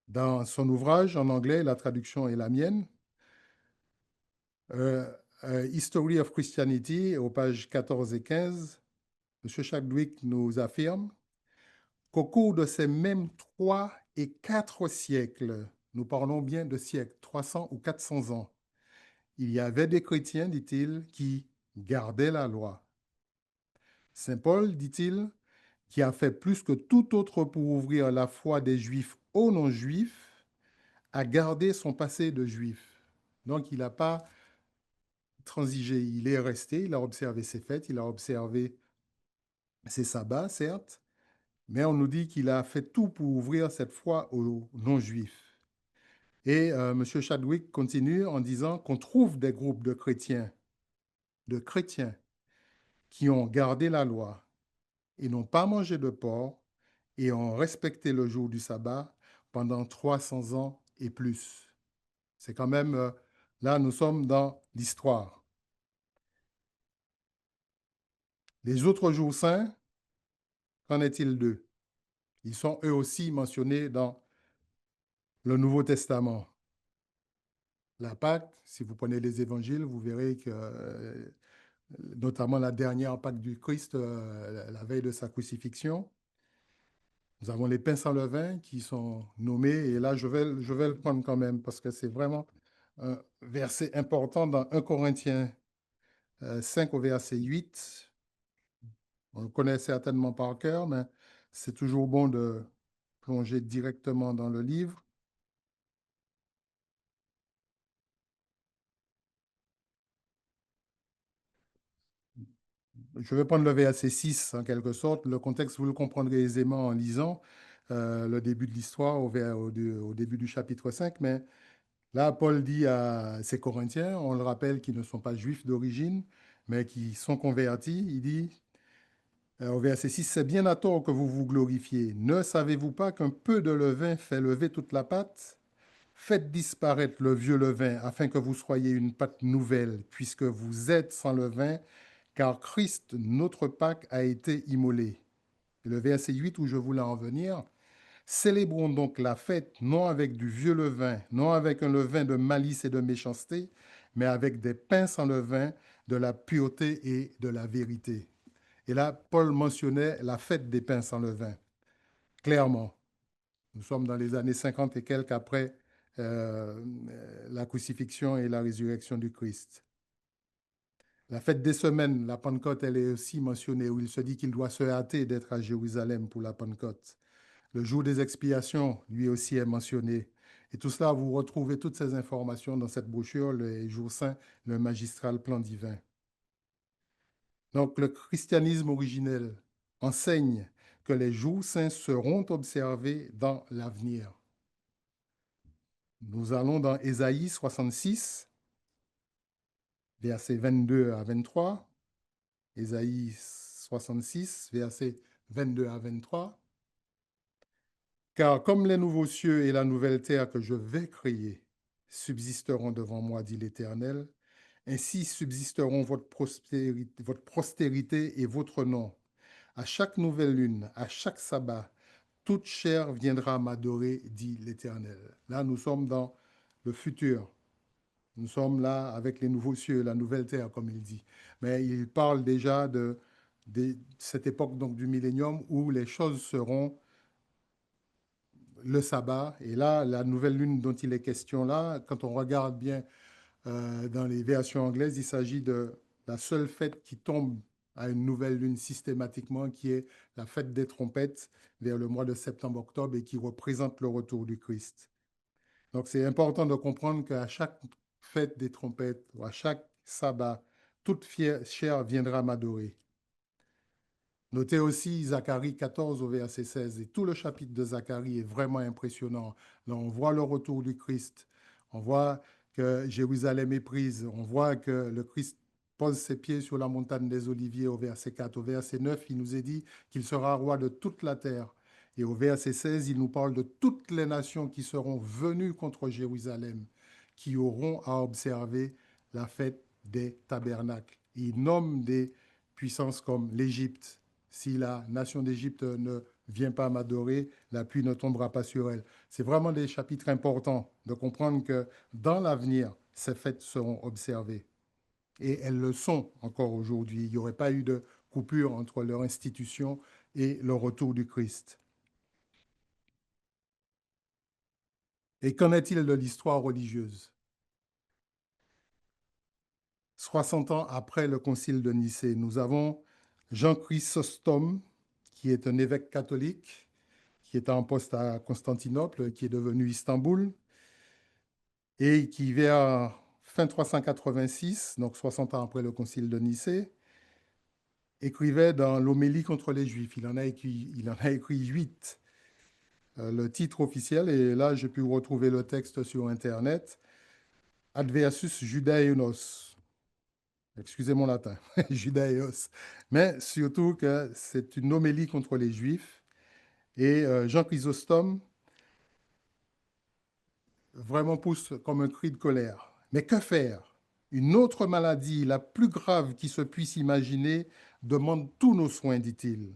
Dans son ouvrage en anglais, la traduction est la mienne, History of Christianity, aux pages 14 et 15, M. Chadwick nous affirme qu'au cours de ces mêmes 3 et 4 siècles, nous parlons bien de siècles, 300 ou 400 ans, il y avait des chrétiens, dit-il, qui gardaient la loi. Saint Paul, dit-il, qui a fait plus que tout autre pour ouvrir la foi des Juifs aux non-Juifs, a gardé son passé de Juif. Donc, il n'a pas transigé, il est resté, il a observé ses fêtes, il a observé ses sabbats, certes, mais on nous dit qu'il a fait tout pour ouvrir cette foi aux non-juifs. Et M. Chadwick continue en disant qu'on trouve des groupes de chrétiens qui ont gardé la loi et n'ont pas mangé de porc et ont respecté le jour du sabbat pendant 300 ans et plus. C'est quand même, là, nous sommes dans l'histoire. Les autres jours saints, qu'en est-il d'eux? Ils sont eux aussi mentionnés dans le Nouveau Testament. La Pâque, si vous prenez les évangiles, vous verrez que, notamment la dernière Pâque du Christ, la veille de sa crucifixion, nous avons les pains sans levain qui sont nommés, et là, je vais le prendre quand même, parce que c'est vraiment un verset important dans 1 Corinthiens 5 au verset 8. On le connaît certainement par cœur, mais c'est toujours bon de plonger directement dans le livre. Je vais prendre le verset 6 en quelque sorte. Le contexte, vous le comprendrez aisément en lisant le début de l'histoire au début du chapitre 5. Mais là, Paul dit à ses Corinthiens, on le rappelle qu'ils ne sont pas juifs d'origine, mais qui sont convertis. Il dit au verset 6, c'est bien à tort que vous vous glorifiez. Ne savez-vous pas qu'un peu de levain fait lever toute la pâte? Faites disparaître le vieux levain afin que vous soyez une pâte nouvelle, puisque vous êtes sans levain, car Christ, notre Pâque, a été immolé. Et le verset 8 où je voulais en venir, célébrons donc la fête non avec du vieux levain, non avec un levain de malice et de méchanceté, mais avec des pains sans levain, de la pureté et de la vérité. Et là, Paul mentionnait la fête des pains sans levain, clairement. Nous sommes dans les années 50 et quelques après euh, la crucifixion et la résurrection du Christ. La fête des semaines, la Pentecôte, elle est aussi mentionnée, où il se dit qu'il doit se hâter d'être à Jérusalem pour la Pentecôte. Le jour des expiations, lui aussi, est mentionné. Et tout cela, vous retrouvez toutes ces informations dans cette brochure, Les Jours saints, le magistral plan divin. Donc, le christianisme originel enseigne que les jours saints seront observés dans l'avenir. Nous allons dans Ésaïe 66, versets 22 à 23. Ésaïe 66, versets 22 à 23. Car comme les nouveaux cieux et la nouvelle terre que je vais créer subsisteront devant moi, dit l'Éternel, ainsi subsisteront votre postérité et votre nom. À chaque nouvelle lune, à chaque sabbat, toute chair viendra m'adorer, dit l'Éternel. Là, nous sommes dans le futur. Nous sommes là avec les nouveaux cieux, la nouvelle terre, comme il dit. Mais il parle déjà de cette époque donc, du millénium où les choses seront le sabbat. Et là, la nouvelle lune dont il est question là, quand on regarde bien dans les versions anglaises, il s'agit de la seule fête qui tombe à une nouvelle lune systématiquement, qui est la fête des trompettes vers le mois de septembre-octobre et qui représente le retour du Christ. Donc c'est important de comprendre qu'à chaque fête des trompettes ou à chaque sabbat, toute chair viendra m'adorer. Notez aussi Zacharie 14 au verset 16. Et tout le chapitre de Zacharie est vraiment impressionnant. Là, on voit le retour du Christ. On voit que Jérusalem est prise. On voit que le Christ pose ses pieds sur la montagne des Oliviers au verset 4. Au verset 9, il nous est dit qu'il sera roi de toute la terre. Et au verset 16, il nous parle de toutes les nations qui seront venues contre Jérusalem, qui auront à observer la fête des tabernacles. Il nomme des puissances comme l'Égypte. Si la nation d'Égypte ne vient pas m'adorer, la pluie ne tombera pas sur elle. C'est vraiment des chapitres importants de comprendre que dans l'avenir, ces fêtes seront observées. Et elles le sont encore aujourd'hui. Il n'y aurait pas eu de coupure entre leur institution et le retour du Christ. Et qu'en est-il de l'histoire religieuse? 60 ans après le concile de Nicée, nous avons Jean Chrysostome, qui est un évêque catholique, qui était en poste à Constantinople, qui est devenu Istanbul, et qui, vers fin 386, donc 60 ans après le concile de Nicée, écrivait dans l'Homélie contre les Juifs. Il en a écrit 8. Le titre officiel, et là j'ai pu retrouver le texte sur Internet, Adversus Judaeonos. Excusez mon latin, Judaeos. Mais surtout que c'est une homélie contre les Juifs. Et Jean Chrysostome vraiment pousse comme un cri de colère. Mais que faire? Une autre maladie, la plus grave qui se puisse imaginer, demande tous nos soins, dit-il.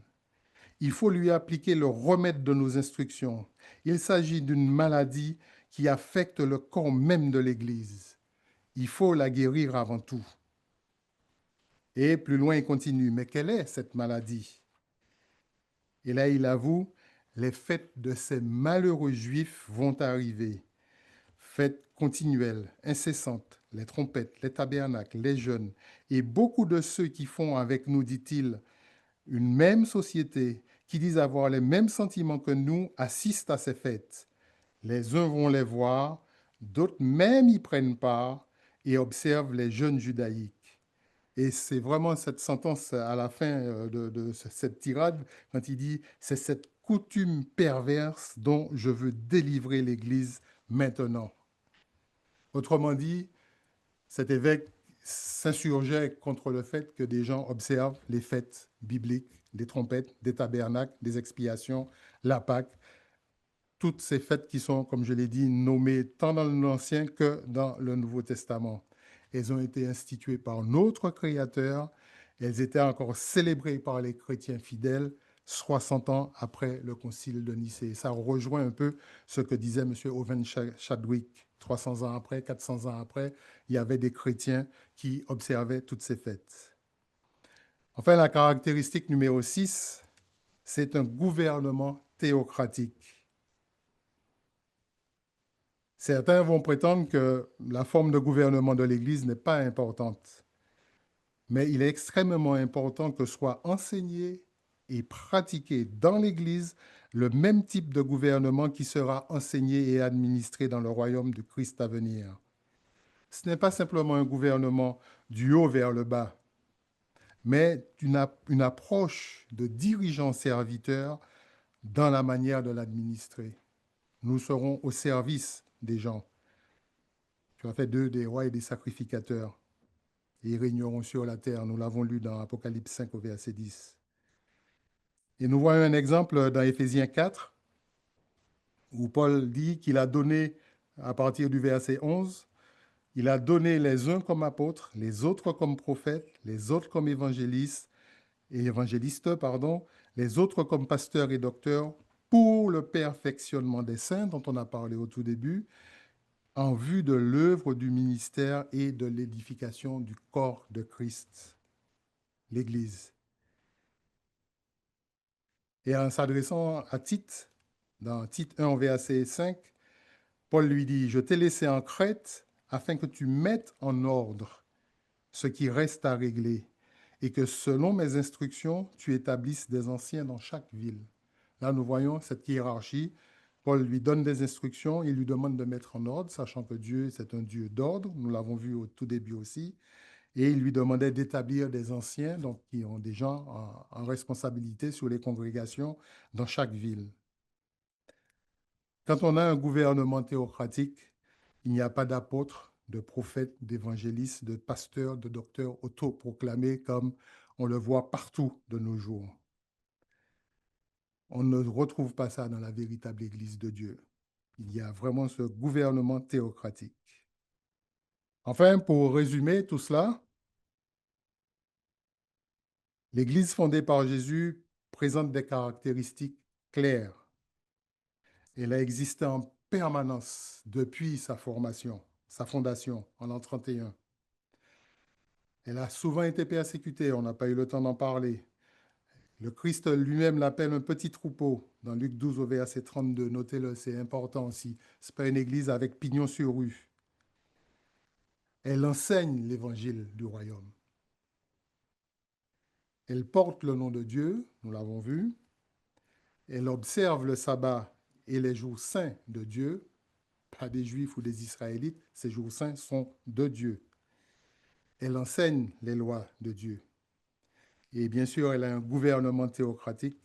Il faut lui appliquer le remède de nos instructions. Il s'agit d'une maladie qui affecte le corps même de l'Église. Il faut la guérir avant tout. Et plus loin, il continue. Mais quelle est cette maladie? Et là, il avoue, les fêtes de ces malheureux juifs vont arriver. Fêtes continuelles, incessantes, les trompettes, les tabernacles, les jeûnes, et beaucoup de ceux qui font avec nous, dit-il, une même société, qui disent avoir les mêmes sentiments que nous, assistent à ces fêtes. Les uns vont les voir, d'autres même y prennent part et observent les jeûnes judaïques. Et c'est vraiment cette sentence à la fin de cette tirade, quand il dit, c'est cette coutume perverse dont je veux délivrer l'Église maintenant. Autrement dit, cet évêque s'insurgeait contre le fait que des gens observent les fêtes bibliques, des trompettes, des tabernacles, des expiations, la Pâque, toutes ces fêtes qui sont, comme je l'ai dit, nommées tant dans l'Ancien que dans le Nouveau Testament. Elles ont été instituées par notre Créateur. Elles étaient encore célébrées par les chrétiens fidèles 60 ans après le concile de Nicée. Ça rejoint un peu ce que disait M. Owen Chadwick. 300 ans après, 400 ans après, il y avait des chrétiens qui observaient toutes ces fêtes. Enfin, la caractéristique numéro 6, c'est un gouvernement théocratique. Certains vont prétendre que la forme de gouvernement de l'Église n'est pas importante, mais il est extrêmement important que soit enseigné et pratiqué dans l'Église le même type de gouvernement qui sera enseigné et administré dans le royaume du Christ à venir. Ce n'est pas simplement un gouvernement du haut vers le bas, mais une approche de dirigeant-serviteur dans la manière de l'administrer. Nous serons au service des gens. Tu as fait d'eux des rois et des sacrificateurs. Et ils régneront sur la terre. Nous l'avons lu dans Apocalypse 5 au verset 10. Et nous voyons un exemple dans Éphésiens 4, où Paul dit qu'il a donné, à partir du verset 11, il a donné les uns comme apôtres, les autres comme prophètes, les autres comme évangélistes, les autres comme pasteurs et docteurs, pour le perfectionnement des saints, dont on a parlé au tout début, en vue de l'œuvre du ministère et de l'édification du corps de Christ, l'Église. Et en s'adressant à Tite, dans Tite 1, verset 5, Paul lui dit, « Je t'ai laissé en Crète afin que tu mettes en ordre ce qui reste à régler et que selon mes instructions, tu établisses des anciens dans chaque ville. » Là, nous voyons cette hiérarchie. Paul lui donne des instructions, il lui demande de mettre en ordre, sachant que Dieu, c'est un Dieu d'ordre, nous l'avons vu au tout début aussi, et il lui demandait d'établir des anciens, donc qui ont des gens en responsabilité sur les congrégations dans chaque ville. Quand on a un gouvernement théocratique, il n'y a pas d'apôtres, de prophètes, d'évangélistes, de pasteurs, de docteurs autoproclamés comme on le voit partout de nos jours. On ne retrouve pas ça dans la véritable Église de Dieu. Il y a vraiment ce gouvernement théocratique. Enfin, pour résumer tout cela, l'Église fondée par Jésus présente des caractéristiques claires. Elle a existé en permanence depuis sa formation, sa fondation en l'an 31. Elle a souvent été persécutée, on n'a pas eu le temps d'en parler. Le Christ lui-même l'appelle un petit troupeau dans Luc 12 au verset 32. Notez-le, c'est important aussi. Ce n'est pas une église avec pignon sur rue. Elle enseigne l'évangile du royaume. Elle porte le nom de Dieu, nous l'avons vu. Elle observe le sabbat et les jours saints de Dieu, pas des Juifs ou des Israélites, ces jours saints sont de Dieu. Elle enseigne les lois de Dieu. Et bien sûr, elle a un gouvernement théocratique,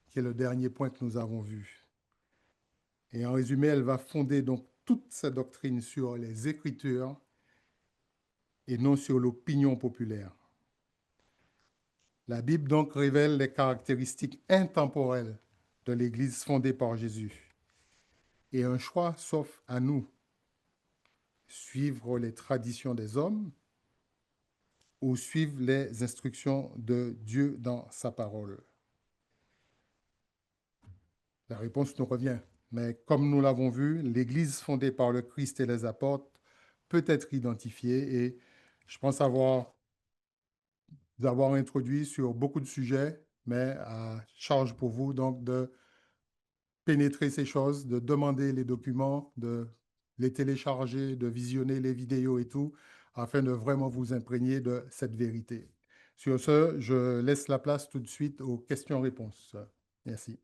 qui est le dernier point que nous avons vu. Et en résumé, elle va fonder donc toute sa doctrine sur les Écritures et non sur l'opinion populaire. La Bible donc révèle les caractéristiques intemporelles de l'Église fondée par Jésus. Et un choix s'offre à nous, suivre les traditions des hommes ou suivre les instructions de Dieu dans sa parole. La réponse nous revient. Mais comme nous l'avons vu, l'Église fondée par le Christ et les apôtres peut être identifiée et je pense avoir introduit sur beaucoup de sujets, mais à charge pour vous donc de pénétrer ces choses, de demander les documents, de les télécharger, de visionner les vidéos et tout, afin de vraiment vous imprégner de cette vérité. Sur ce, je laisse la place tout de suite aux questions-réponses. Merci.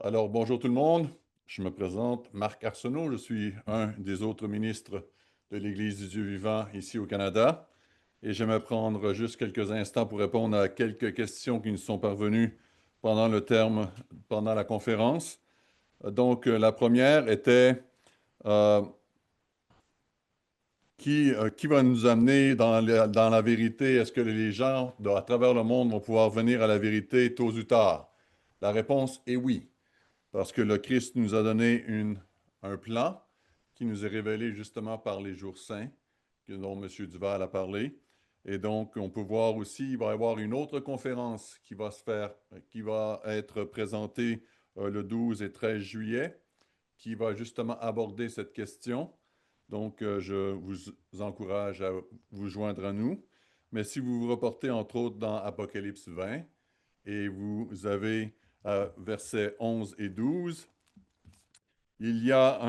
Alors, bonjour tout le monde. Je me présente, Marc Arsenault. Je suis un des autres ministres de l'Église du Dieu vivant ici au Canada. Et j'aimerais prendre juste quelques instants pour répondre à quelques questions qui nous sont parvenues pendant la conférence. Donc, la première était euh, qui va nous amener dans la vérité? Est-ce que les gens à travers le monde vont pouvoir venir à la vérité tôt ou tard? La réponse est oui, parce que le Christ nous a donné un plan qui nous est révélé justement par les jours saints, dont M. Duval a parlé. Et donc, on peut voir aussi, il va y avoir une autre conférence qui va se faire, qui va être présentée le 12 et 13 juillet, qui va justement aborder cette question. Donc, je vous encourage à vous joindre à nous. Mais si vous vous reportez entre autres dans Apocalypse 20 et vous avez versets 11 et 12, il y a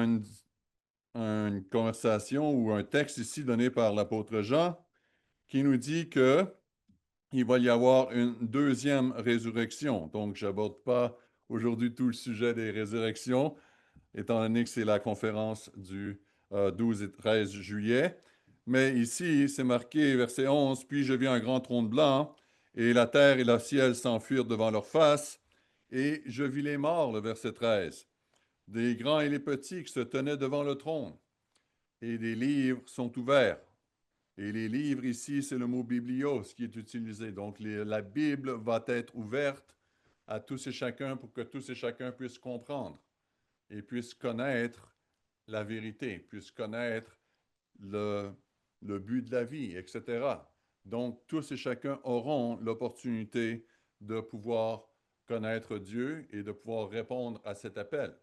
une conversation ou un texte ici donné par l'apôtre Jean qui nous dit que il va y avoir une deuxième résurrection. Donc, je n'aborde pas aujourd'hui tout le sujet des résurrections, étant donné que c'est la conférence du 12 et 13 juillet. Mais ici, c'est marqué, verset 11, « Puis je vis un grand trône blanc, et la terre et le ciel s'enfuirent devant leur face, et je vis les morts, le verset 13, des grands et les petits qui se tenaient devant le trône, et des livres sont ouverts. » Et les livres ici, c'est le mot biblios qui est utilisé. Donc, la Bible va être ouverte à tous et chacun pour que tous et chacun puissent comprendre et puissent connaître la vérité, puissent connaître le, le but de la vie, etc. Donc, tous et chacun auront l'opportunité de pouvoir connaître Dieu et de pouvoir répondre à cet appel.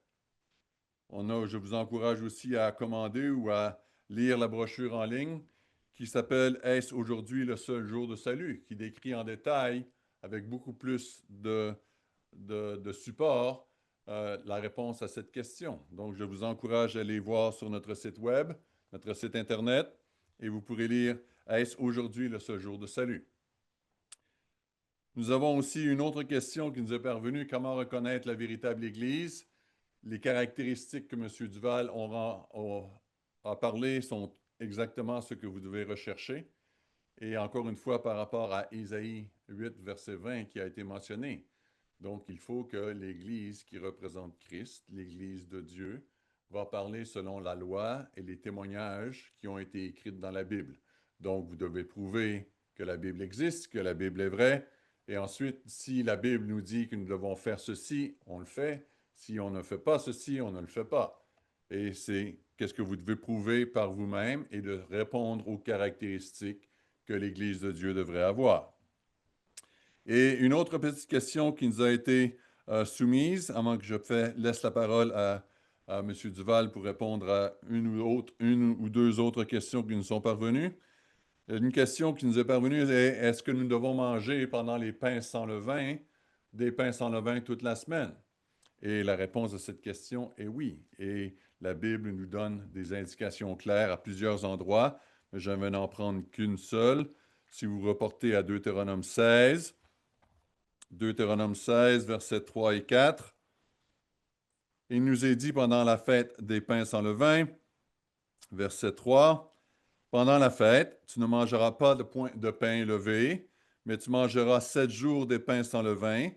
Je vous encourage aussi à commander ou à lire la brochure en ligne qui s'appelle « Est-ce aujourd'hui le seul jour de salut ?» qui décrit en détail, avec beaucoup plus de support, la réponse à cette question. Donc, je vous encourage à aller voir sur notre site web, notre site Internet, et vous pourrez lire « Est-ce aujourd'hui le seul jour de salut ?» Nous avons aussi une autre question qui nous est parvenue. Comment reconnaître la véritable Église? Les caractéristiques que M. Duval a parlé sont exactement ce que vous devez rechercher. Et encore une fois, par rapport à Ésaïe 8, verset 20, qui a été mentionné. Donc, il faut que l'Église qui représente Christ, l'Église de Dieu, va parler selon la loi et les témoignages qui ont été écrits dans la Bible. Donc, vous devez prouver que la Bible existe, que la Bible est vraie. Et ensuite, si la Bible nous dit que nous devons faire ceci, on le fait. Si on ne fait pas ceci, on ne le fait pas. Et c'est qu'est-ce que vous devez prouver par vous-même et de répondre aux caractéristiques que l'Église de Dieu devrait avoir. Et une autre petite question qui nous a été soumise, avant que je laisse la parole à M. Duval pour répondre à une ou deux autres questions qui nous sont parvenues. Une question qui nous est parvenue est, est-ce que nous devons manger pendant les pains sans levain, des pains sans levain toute la semaine? Et la réponse à cette question est oui. Et la Bible nous donne des indications claires à plusieurs endroits, mais je vais n'en prendre qu'une seule. Si vous reportez à Deutéronome 16, versets 3 et 4, il nous est dit pendant la fête des pains sans levain, verset 3, « Pendant la fête, tu ne mangeras pas de pain levé, mais tu mangeras 7 jours des pains sans levain,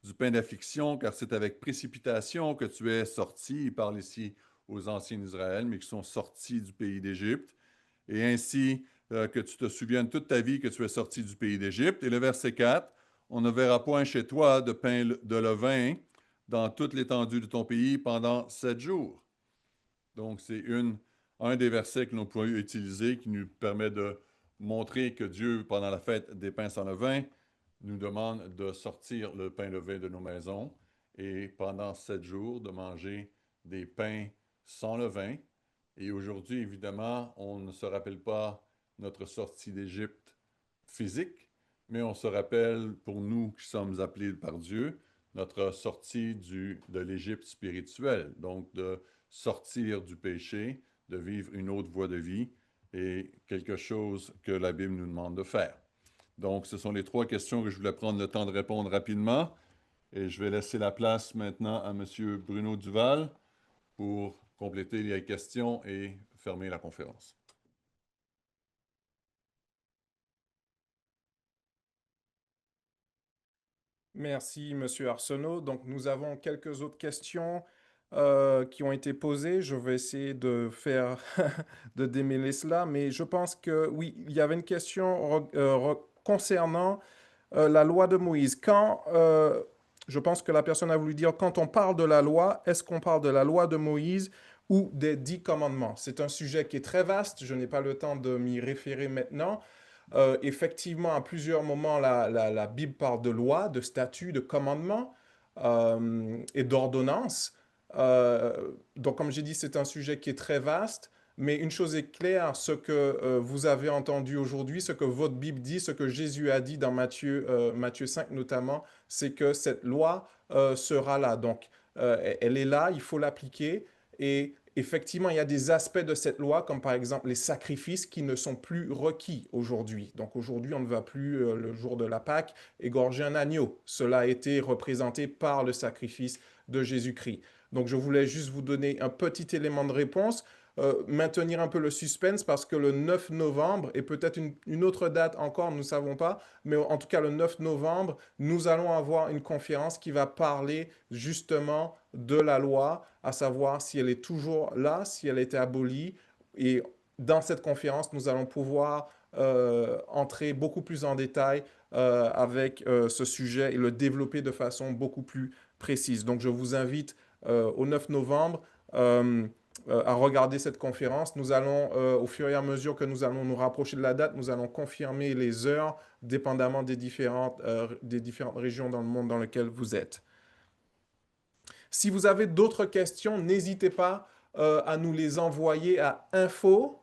du pain d'affliction, car c'est avec précipitation que tu es sorti. » Il parle ici aux anciens d'Israël, mais qui sont sortis du pays d'Égypte. Et ainsi que tu te souviennes toute ta vie que tu es sorti du pays d'Égypte. Et le verset 4, « On ne verra point chez toi de pain de levain dans toute l'étendue de ton pays pendant 7 jours. » Donc, c'est un des versets que l'on peut utiliser qui nous permet de montrer que Dieu, pendant la fête des pains sans levain, nous demande de sortir le pain levé de nos maisons et pendant 7 jours de manger des pains sans levain. Et aujourd'hui, évidemment, on ne se rappelle pas notre sortie d'Égypte physique, mais on se rappelle, pour nous qui sommes appelés par Dieu, notre sortie de l'Égypte spirituelle, donc de sortir du péché, de vivre une autre voie de vie et quelque chose que la Bible nous demande de faire. Donc, ce sont les 3 questions que je voulais prendre le temps de répondre rapidement. Et je vais laisser la place maintenant à M. Bruno Duval pour compléter les questions et fermer la conférence. Merci, Monsieur Arsenault. Donc, nous avons quelques autres questions. qui ont été posées. Je vais essayer de faire, de démêler cela, mais je pense que oui, il y avait une question concernant la loi de Moïse. Je pense que la personne a voulu dire, quand on parle de la loi, est-ce qu'on parle de la loi de Moïse ou des 10 commandements? C'est un sujet qui est très vaste, je n'ai pas le temps de m'y référer maintenant. Effectivement, à plusieurs moments, la Bible parle de loi, de statut, de commandements et d'ordonnances. Donc, comme j'ai dit, c'est un sujet qui est très vaste. Mais une chose est claire, ce que vous avez entendu aujourd'hui, ce que votre Bible dit, ce que Jésus a dit dans Matthieu 5 notamment, c'est que cette loi sera là. Donc, elle est là, il faut l'appliquer. Et effectivement, il y a des aspects de cette loi, comme par exemple les sacrifices qui ne sont plus requis aujourd'hui. Donc aujourd'hui, on ne va plus, le jour de la Pâque, égorger un agneau. Cela a été représenté par le sacrifice de Jésus-Christ. Donc je voulais juste vous donner un petit élément de réponse, maintenir un peu le suspense parce que le 9 novembre, et peut-être une autre date encore, nous ne savons pas, mais en tout cas le 9 novembre, nous allons avoir une conférence qui va parler justement de la loi, à savoir si elle est toujours là, si elle a été abolie. Et dans cette conférence, nous allons pouvoir entrer beaucoup plus en détail avec ce sujet et le développer de façon beaucoup plus précise. Donc je vous invite au 9 novembre à regarder cette conférence. Nous allons, au fur et à mesure que nous allons nous rapprocher de la date, nous allons confirmer les heures dépendamment des différentes régions dans le monde dans lesquelles vous êtes. Si vous avez d'autres questions, n'hésitez pas à nous les envoyer à info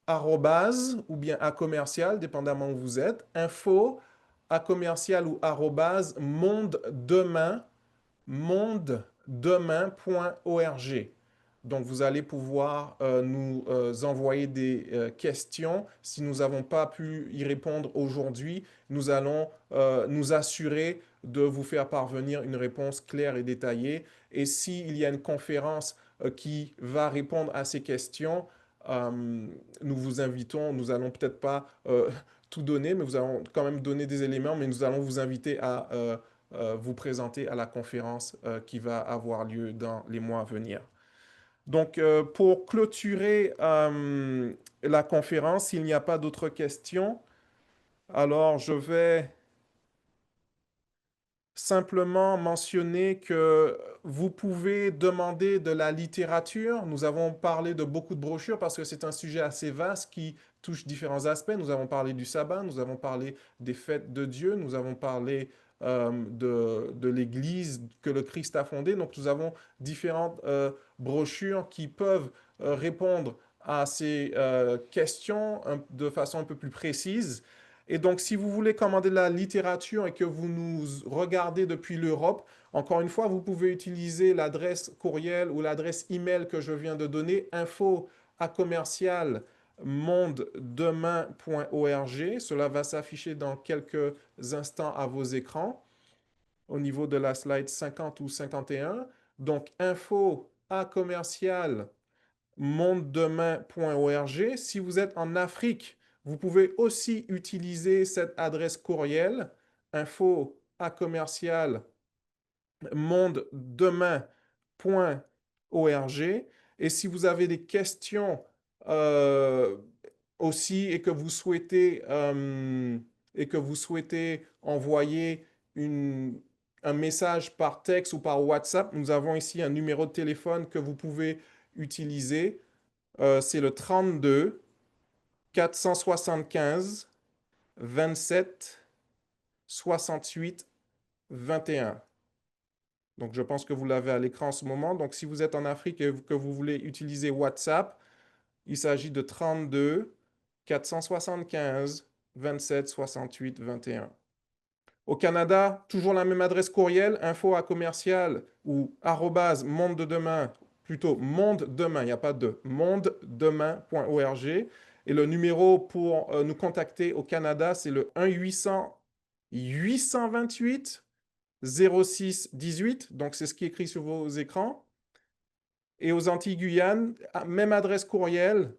arrobase ou bien à commercial, dépendamment où vous êtes. Info à commercial ou arrobase mondedemain.org. Donc, vous allez pouvoir nous envoyer des questions. Si nous n'avons pas pu y répondre aujourd'hui, nous allons nous assurer de vous faire parvenir une réponse claire et détaillée. Et s'il y a une conférence qui va répondre à ces questions, nous vous invitons, nous allons peut-être pas tout donner, mais nous allons quand même donner des éléments, mais nous allons vous inviter à vous présenter à la conférence qui va avoir lieu dans les mois à venir. Donc, pour clôturer la conférence, s'il n'y a pas d'autres questions, alors je vais simplement mentionner que vous pouvez demander de la littérature. Nous avons parlé de beaucoup de brochures parce que c'est un sujet assez vaste qui touche différents aspects. Nous avons parlé du sabbat, nous avons parlé des fêtes de Dieu, nous avons parlé de l'Église que le Christ a fondée. Donc nous avons différentes brochures qui peuvent répondre à ces questions de façon un peu plus précise. Et donc, si vous voulez commander de la littérature et que vous nous regardez depuis l'Europe, encore une fois, vous pouvez utiliser l'adresse courriel ou l'adresse email que je viens de donner, info@commercialmondedemain.org. Cela va s'afficher dans quelques instants à vos écrans au niveau de la slide 50 ou 51. Donc, info@commercialmondedemain.org. Si vous êtes en Afrique, vous pouvez aussi utiliser cette adresse courriel info@commercialmondedemain.org. Et si vous avez des questions aussi et que vous souhaitez envoyer un message par texte ou par WhatsApp, nous avons ici un numéro de téléphone que vous pouvez utiliser. C'est le 32 475 27 68 21. Donc, je pense que vous l'avez à l'écran en ce moment. Donc, si vous êtes en Afrique et que vous voulez utiliser WhatsApp, il s'agit de 32 475 27 68 21. Au Canada, toujours la même adresse courriel, info@commercial ou arrobase monde de demain, plutôt monde demain, il n'y a pas de mondedemain.org. Et le numéro pour nous contacter au Canada, c'est le 1-800-828-06-18. Donc, c'est ce qui est écrit sur vos écrans. Et aux Antilles-Guyane, même adresse courriel,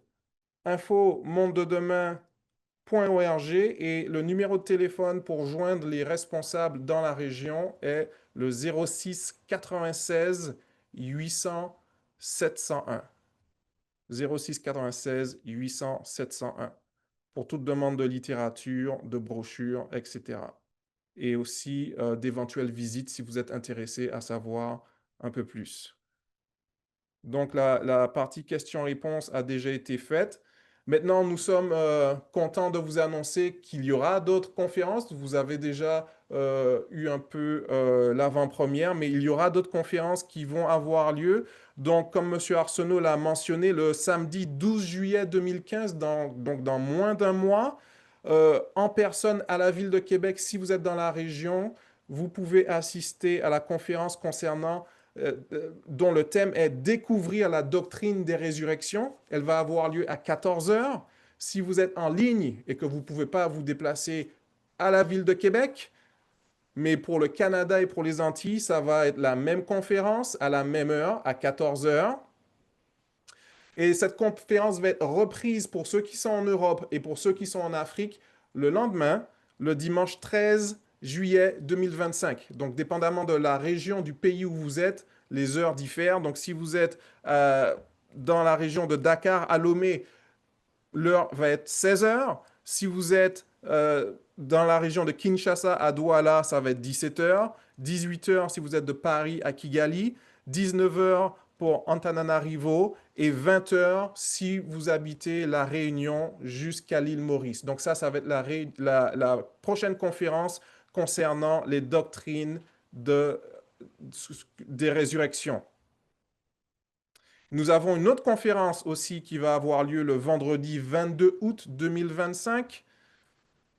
info-monde-de-demain.org et le numéro de téléphone pour joindre les responsables dans la région est le 06 96 800 701. 06 96 800 701 pour toute demande de littérature, de brochures, etc. Et aussi d'éventuelles visites si vous êtes intéressé à savoir un peu plus. Donc, la partie questions-réponses a déjà été faite. Maintenant, nous sommes contents de vous annoncer qu'il y aura d'autres conférences. Vous avez déjà eu un peu l'avant-première, mais il y aura d'autres conférences qui vont avoir lieu. Donc, comme M. Arsenault l'a mentionné, le samedi 12 juillet 2015, donc dans moins d'un mois, en personne à la ville de Québec, si vous êtes dans la région, vous pouvez assister à la conférence concernant dont le thème est Découvrir la doctrine des résurrections. Elle va avoir lieu à 14 heures. Si vous êtes en ligne et que vous ne pouvez pas vous déplacer à la ville de Québec, mais pour le Canada et pour les Antilles, ça va être la même conférence à la même heure, à 14 heures. Et cette conférence va être reprise pour ceux qui sont en Europe et pour ceux qui sont en Afrique le lendemain, le dimanche 13 juillet 2025. Donc, dépendamment de la région du pays où vous êtes, les heures diffèrent. Donc, si vous êtes dans la région de Dakar à Lomé, l'heure va être 16 heures. Si vous êtes dans la région de Kinshasa à Douala, ça va être 17 heures. 18 heures si vous êtes de Paris à Kigali. 19 heures pour Antananarivo et 20 heures si vous habitez la Réunion jusqu'à l'île Maurice. Donc ça va être la prochaine conférence concernant les doctrines des résurrections. Nous avons une autre conférence aussi qui va avoir lieu le vendredi 22 août 2025.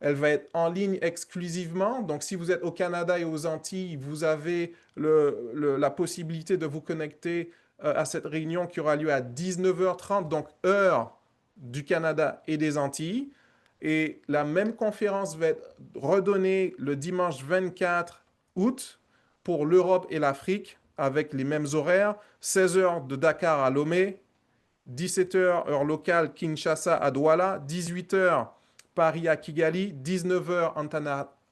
Elle va être en ligne exclusivement. Donc, si vous êtes au Canada et aux Antilles, vous avez la possibilité de vous connecter à cette réunion qui aura lieu à 19h30, donc heure du Canada et des Antilles. Et la même conférence va être redonnée le dimanche 24 août pour l'Europe et l'Afrique avec les mêmes horaires. 16h de Dakar à Lomé, 17h heure locale Kinshasa à Douala, 18h Paris à Kigali, 19h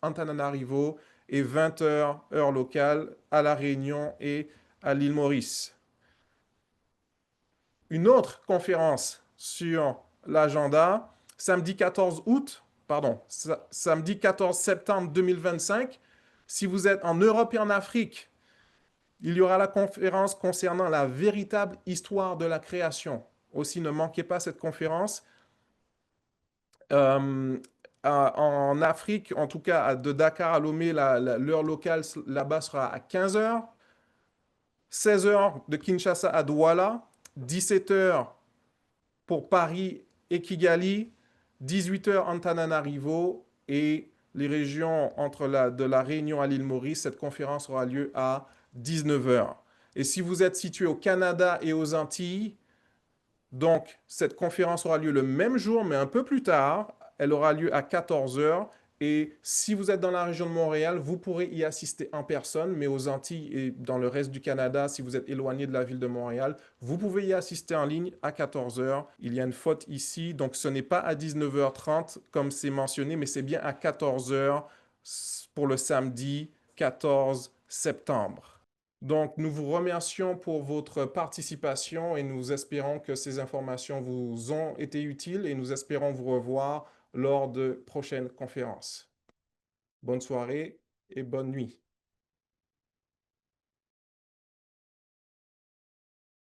Antananarivo et 20h heure locale à La Réunion et à l'île Maurice. Une autre conférence sur l'agenda, samedi 14 septembre 2025. Si vous êtes en Europe et en Afrique, il y aura la conférence concernant la véritable histoire de la création. Aussi, ne manquez pas cette conférence. En Afrique, en tout cas de Dakar à Lomé, l'heure locale là-bas sera à 15 heures. 16 heures de Kinshasa à Douala. 17 heures pour Paris et Kigali. 18 heures Antananarivo. Et les régions de la Réunion à l'île Maurice, cette conférence aura lieu à 19 heures. Et si vous êtes situé au Canada et aux Antilles, donc cette conférence aura lieu le même jour, mais un peu plus tard. Elle aura lieu à 14 heures. Et si vous êtes dans la région de Montréal, vous pourrez y assister en personne, mais aux Antilles et dans le reste du Canada, si vous êtes éloigné de la ville de Montréal, vous pouvez y assister en ligne à 14 heures. Il y a une faute ici, donc ce n'est pas à 19h30 comme c'est mentionné, mais c'est bien à 14 heures pour le samedi 14 septembre. Donc, nous vous remercions pour votre participation et nous espérons que ces informations vous ont été utiles et nous espérons vous revoir lors de prochaines conférences. Bonne soirée et bonne nuit.